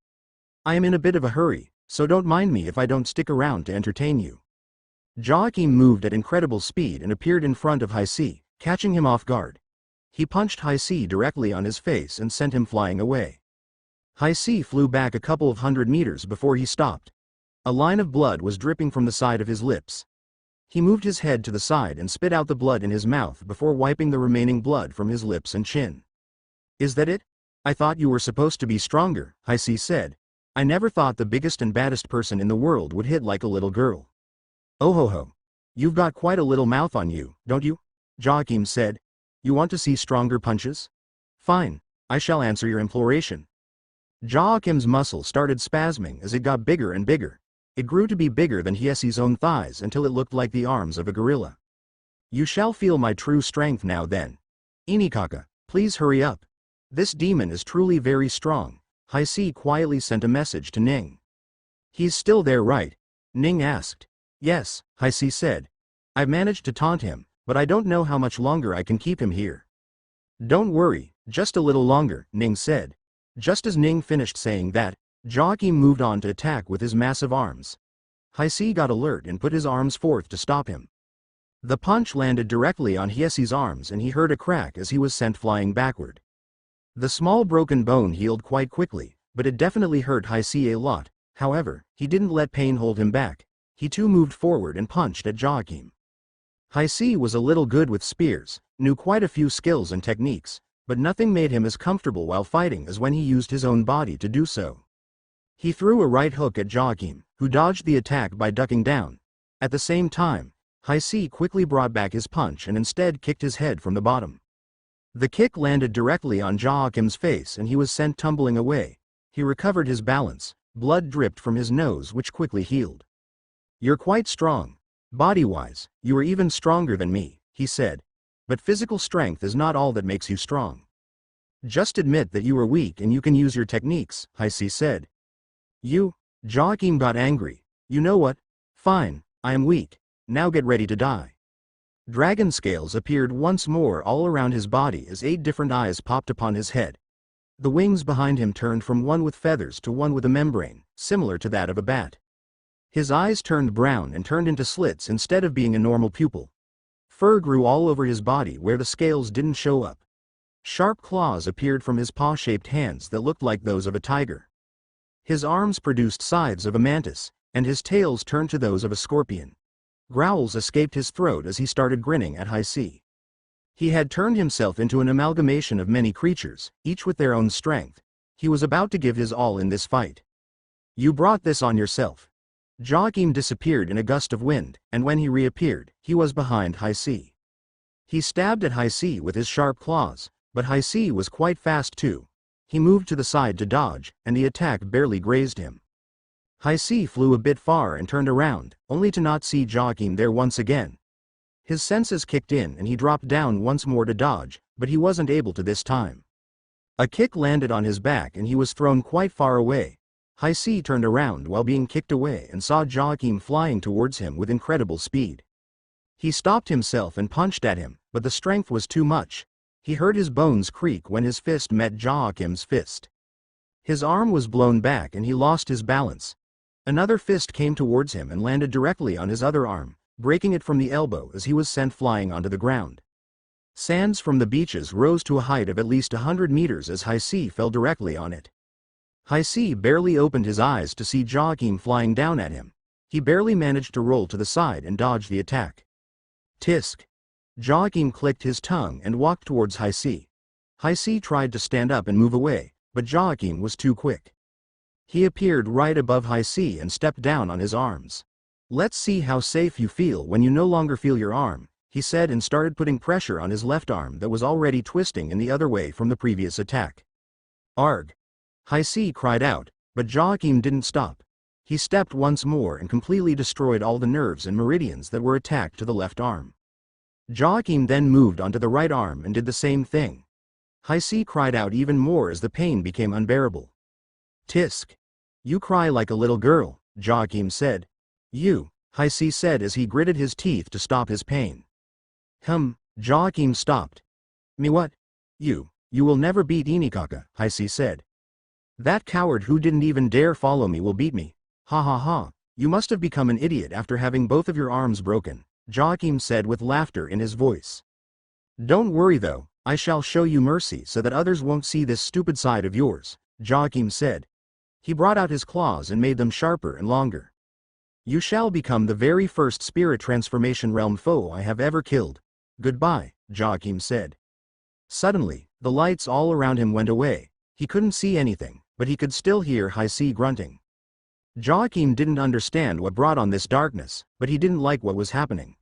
I am in a bit of a hurry, so don't mind me if I don't stick around to entertain you. Joachim moved at incredible speed and appeared in front of Heisi, catching him off guard. He punched Heisi directly on his face and sent him flying away. Heisi flew back a couple of 100 meters before he stopped. A line of blood was dripping from the side of his lips. He moved his head to the side and spit out the blood in his mouth before wiping the remaining blood from his lips and chin. Is that it? I thought you were supposed to be stronger, Heisi said. I never thought the biggest and baddest person in the world would hit like a little girl. Oh ho ho. You've got quite a little mouth on you, don't you? Joachim said. You want to see stronger punches? Fine, I shall answer your imploration. Joachim's muscle started spasming as it got bigger and bigger. It grew to be bigger than Hiesi's own thighs until it looked like the arms of a gorilla. You shall feel my true strength now then. Inikaka, please hurry up. This demon is truly very strong. Heisi quietly sent a message to Ning. He's still there, right? Ning asked. Yes, Heisi said. I've managed to taunt him, but I don't know how much longer I can keep him here. Don't worry, just a little longer, Ning said. Just as Ning finished saying that, Joachim moved on to attack with his massive arms. Heisi got alert and put his arms forth to stop him. The punch landed directly on Hiesi's arms and he heard a crack as he was sent flying backward. The small broken bone healed quite quickly, but it definitely hurt Heisi a lot. However, he didn't let pain hold him back. He too moved forward and punched at Joachim. Heisi was a little good with spears, knew quite a few skills and techniques, but nothing made him as comfortable while fighting as when he used his own body to do so. He threw a right hook at Joachim, who dodged the attack by ducking down. At the same time, Heisi quickly brought back his punch and instead kicked his head from the bottom. The kick landed directly on Joachim's face and he was sent tumbling away. He recovered his balance, blood dripped from his nose which quickly healed. You're quite strong. Body-wise, you are even stronger than me, he said. But physical strength is not all that makes you strong. Just admit that you are weak and you can use your techniques, Heisi said. Joachim got angry. You know what? Fine, I am weak. Now get ready to die. Dragon scales appeared once more all around his body as 8 different eyes popped upon his head. The wings behind him turned from one with feathers to one with a membrane, similar to that of a bat. His eyes turned brown and turned into slits instead of being a normal pupil. Fur grew all over his body where the scales didn't show up. Sharp claws appeared from his paw-shaped hands that looked like those of a tiger. His arms produced scythes of a mantis, and his tails turned to those of a scorpion. Growls escaped his throat as he started grinning at Heisi. He had turned himself into an amalgamation of many creatures, each with their own strength. He was about to give his all in this fight. You brought this on yourself. Joachim disappeared in a gust of wind, and when he reappeared, he was behind Heisi. He stabbed at Heisi with his sharp claws, but Heisi was quite fast too. He moved to the side to dodge, and the attack barely grazed him. Heisi flew a bit far and turned around, only to not see Joachim there once again. His senses kicked in and he dropped down once more to dodge, but he wasn't able to this time. A kick landed on his back and he was thrown quite far away. Heisi turned around while being kicked away and saw Joachim flying towards him with incredible speed. He stopped himself and punched at him, but the strength was too much. He heard his bones creak when his fist met Joachim's fist. His arm was blown back and he lost his balance. Another fist came towards him and landed directly on his other arm, breaking it from the elbow as he was sent flying onto the ground. Sands from the beaches rose to a height of at least 100 meters as Heisi fell directly on it. Heisi barely opened his eyes to see Joachim flying down at him. He barely managed to roll to the side and dodge the attack. Tisk! Joachim clicked his tongue and walked towards Heisi. Heisi tried to stand up and move away, but Joachim was too quick. He appeared right above Heisi and stepped down on his arms. Let's see how safe you feel when you no longer feel your arm, he said and started putting pressure on his left arm that was already twisting in the other way from the previous attack. Arg! Heisi cried out, but Joachim didn't stop. He stepped once more and completely destroyed all the nerves and meridians that were attacked to the left arm. Joachim then moved onto the right arm and did the same thing. Heisi cried out even more as the pain became unbearable. Tisk! You cry like a little girl, Joachim said. Heisi said as he gritted his teeth to stop his pain. Joachim stopped. Me what? You will never beat Inikaka, Heisi said. That coward who didn't even dare follow me will beat me. Ha ha ha, you must have become an idiot after having both of your arms broken, Joachim said with laughter in his voice. Don't worry though, I shall show you mercy so that others won't see this stupid side of yours, Joachim said. He brought out his claws and made them sharper and longer. You shall become the very first spirit transformation realm foe I have ever killed. Goodbye, Joachim said. Suddenly, the lights all around him went away. He couldn't see anything, but he could still hear Hi-C grunting. Joachim didn't understand what brought on this darkness, but he didn't like what was happening.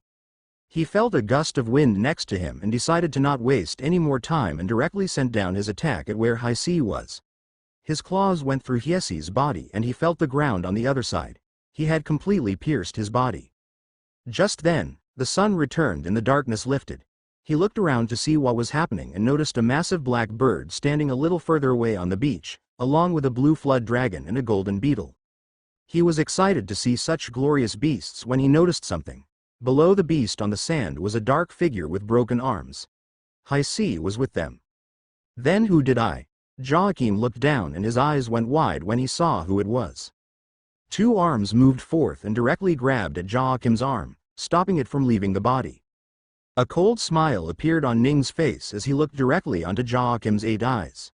He felt a gust of wind next to him and decided to not waste any more time and directly sent down his attack at where Hi-C was. His claws went through Hi-C's body and he felt the ground on the other side. He had completely pierced his body. Just then, the sun returned and the darkness lifted. He looked around to see what was happening and noticed a massive black bird standing a little further away on the beach, along with a blue flood dragon and a golden beetle. He was excited to see such glorious beasts when he noticed something. Below the beast on the sand was a dark figure with broken arms. Hi-C was with them. Then who did I? Joachim looked down and his eyes went wide when he saw who it was. Two arms moved forth and directly grabbed at Joachim's arm, stopping it from leaving the body. A cold smile appeared on Ning's face as he looked directly onto Joachim's 8 eyes.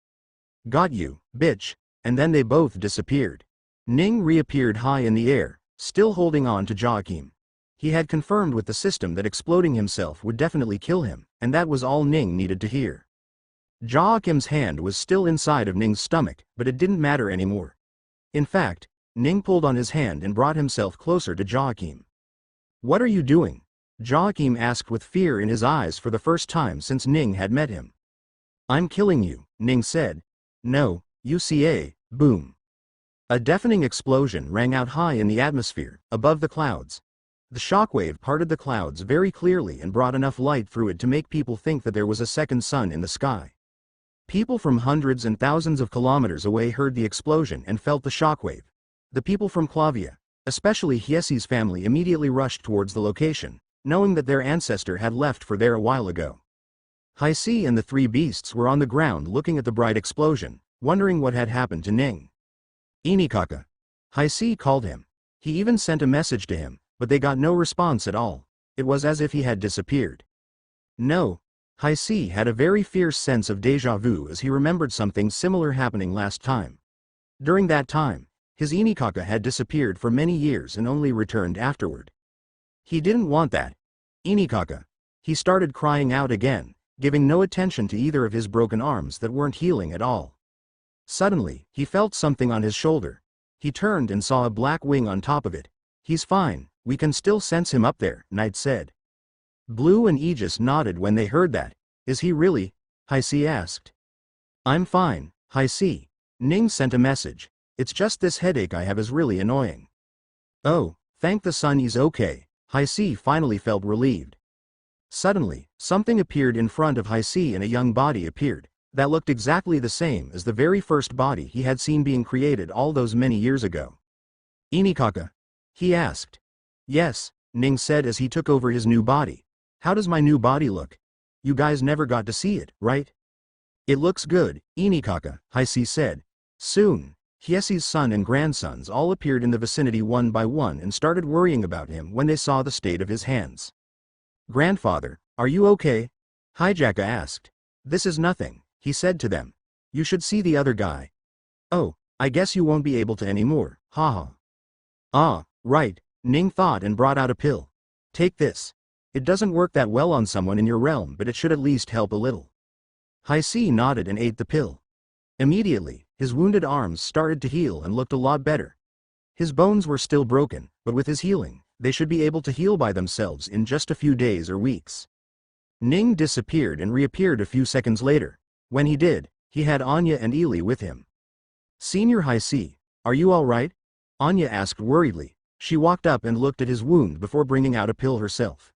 Got you, bitch, and then they both disappeared. Ning reappeared high in the air, still holding on to Joachim. He had confirmed with the system that exploding himself would definitely kill him, and that was all Ning needed to hear. Joachim's hand was still inside of Ning's stomach, but it didn't matter anymore. In fact, Ning pulled on his hand and brought himself closer to Joachim. What are you doing? Joachim asked with fear in his eyes for the first time since Ning had met him. I'm killing you, Ning said. No, UCA, boom. A deafening explosion rang out high in the atmosphere, above the clouds. The shockwave parted the clouds very clearly and brought enough light through it to make people think that there was a second sun in the sky. People from hundreds and thousands of kilometers away heard the explosion and felt the shockwave. The people from Clavia, especially Hi-C's family, immediately rushed towards the location, knowing that their ancestor had left for there a while ago. Hi-C and the 3 beasts were on the ground looking at the bright explosion, wondering what had happened to Ning. Inikaka. Hi-C called him. He even sent a message to him, but they got no response at all. It was as if he had disappeared. No. Hi-C had a very fierce sense of déjà vu as he remembered something similar happening last time. During that time, his Inikaka had disappeared for many years and only returned afterward. He didn't want that. Inikaka. He started crying out again, giving no attention to either of his broken arms that weren't healing at all. Suddenly, he felt something on his shoulder. He turned and saw a black wing on top of it. He's fine, we can still sense him up there, Knight said. Blue and Aegis nodded when they heard that. Is he really? Hi-C asked. I'm fine, Hi-C. Ning sent a message. It's just this headache I have is really annoying. Oh, thank the sun he's okay. Hi-C finally felt relieved. Suddenly, something appeared in front of Hi-C and a young body appeared, that looked exactly the same as the very first body he had seen being created all those many years ago. Inikaka? He asked. Yes, Ning said as he took over his new body. How does my new body look? You guys never got to see it, right? It looks good, Inikaka, Hi-C said. Soon, Hi-C's son and grandsons all appeared in the vicinity one by one and started worrying about him when they saw the state of his hands. Grandfather, are you okay? Hijaka asked. This is nothing, he said to them. You should see the other guy. Oh, I guess you won't be able to anymore, haha. Ah, right, Ning thought and brought out a pill. Take this. It doesn't work that well on someone in your realm, but it should at least help a little. Hi-C nodded and ate the pill. Immediately, his wounded arms started to heal and looked a lot better. His bones were still broken, but with his healing, they should be able to heal by themselves in just a few days or weeks. Ning disappeared and reappeared a few seconds later. When he did, he had Anya and Ely with him. Senior Hi-C, are you all right? Anya asked worriedly. She walked up and looked at his wound before bringing out a pill herself.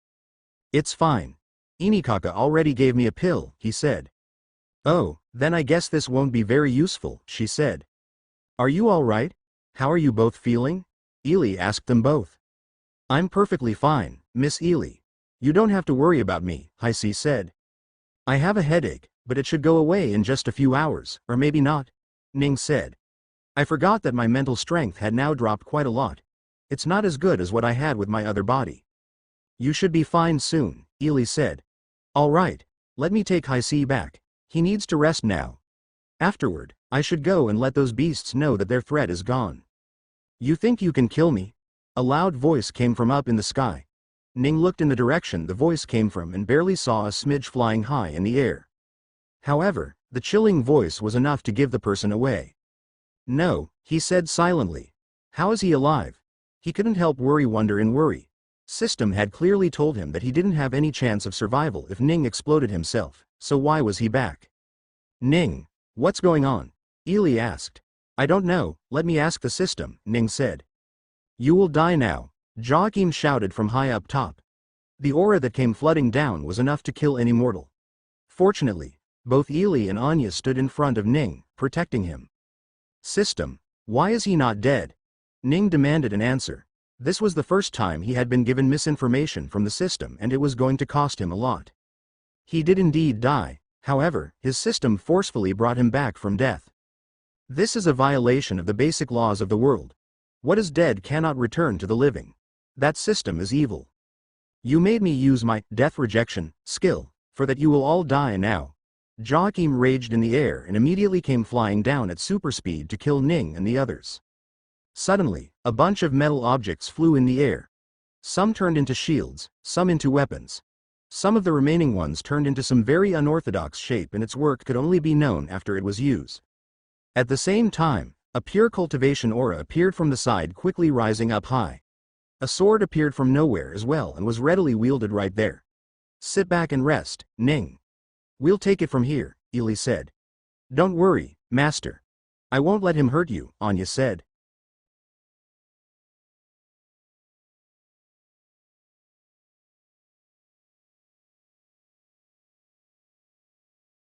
It's fine. Inikaka already gave me a pill, he said. Oh, then I guess this won't be very useful, she said. Are you all right? How are you both feeling? Ely asked them both. I'm perfectly fine, Miss Ely. You don't have to worry about me, Hi-C said. I have a headache, but it should go away in just a few hours, or maybe not, Ning said. I forgot that my mental strength had now dropped quite a lot. It's not as good as what I had with my other body. You should be fine soon, Ely said. All right, let me take Hisee back. He needs to rest now. Afterward, I should go and let those beasts know that their threat is gone. You think you can kill me? A loud voice came from up in the sky. Ning looked in the direction the voice came from and barely saw a smidge flying high in the air. However, the chilling voice was enough to give the person away. No, he said silently. How is he alive? He couldn't help wonder in worry. System had clearly told him that he didn't have any chance of survival if Ning exploded himself, so why was he back? Ning, what's going on? Ely asked. I don't know, let me ask the system, Ning said. You will die now, Joachim shouted from high up top. The aura that came flooding down was enough to kill any mortal. Fortunately, both Ely and Anya stood in front of Ning, protecting him. System, why is he not dead? Ning demanded an answer. This was the first time he had been given misinformation from the system and it was going to cost him a lot. He did indeed die, however, his system forcefully brought him back from death. This is a violation of the basic laws of the world. What is dead cannot return to the living. That system is evil. You made me use my death rejection skill, for that you will all die now. Joachim raged in the air and immediately came flying down at super speed to kill Ning and the others. Suddenly, a bunch of metal objects flew in the air. Some turned into shields, some into weapons. Some of the remaining ones turned into some very unorthodox shape and its work could only be known after it was used. At the same time, a pure cultivation aura appeared from the side quickly rising up high. A sword appeared from nowhere as well and was readily wielded right there. Sit back and rest, Ning. We'll take it from here, Ely said. Don't worry, Master. I won't let him hurt you, Anya said.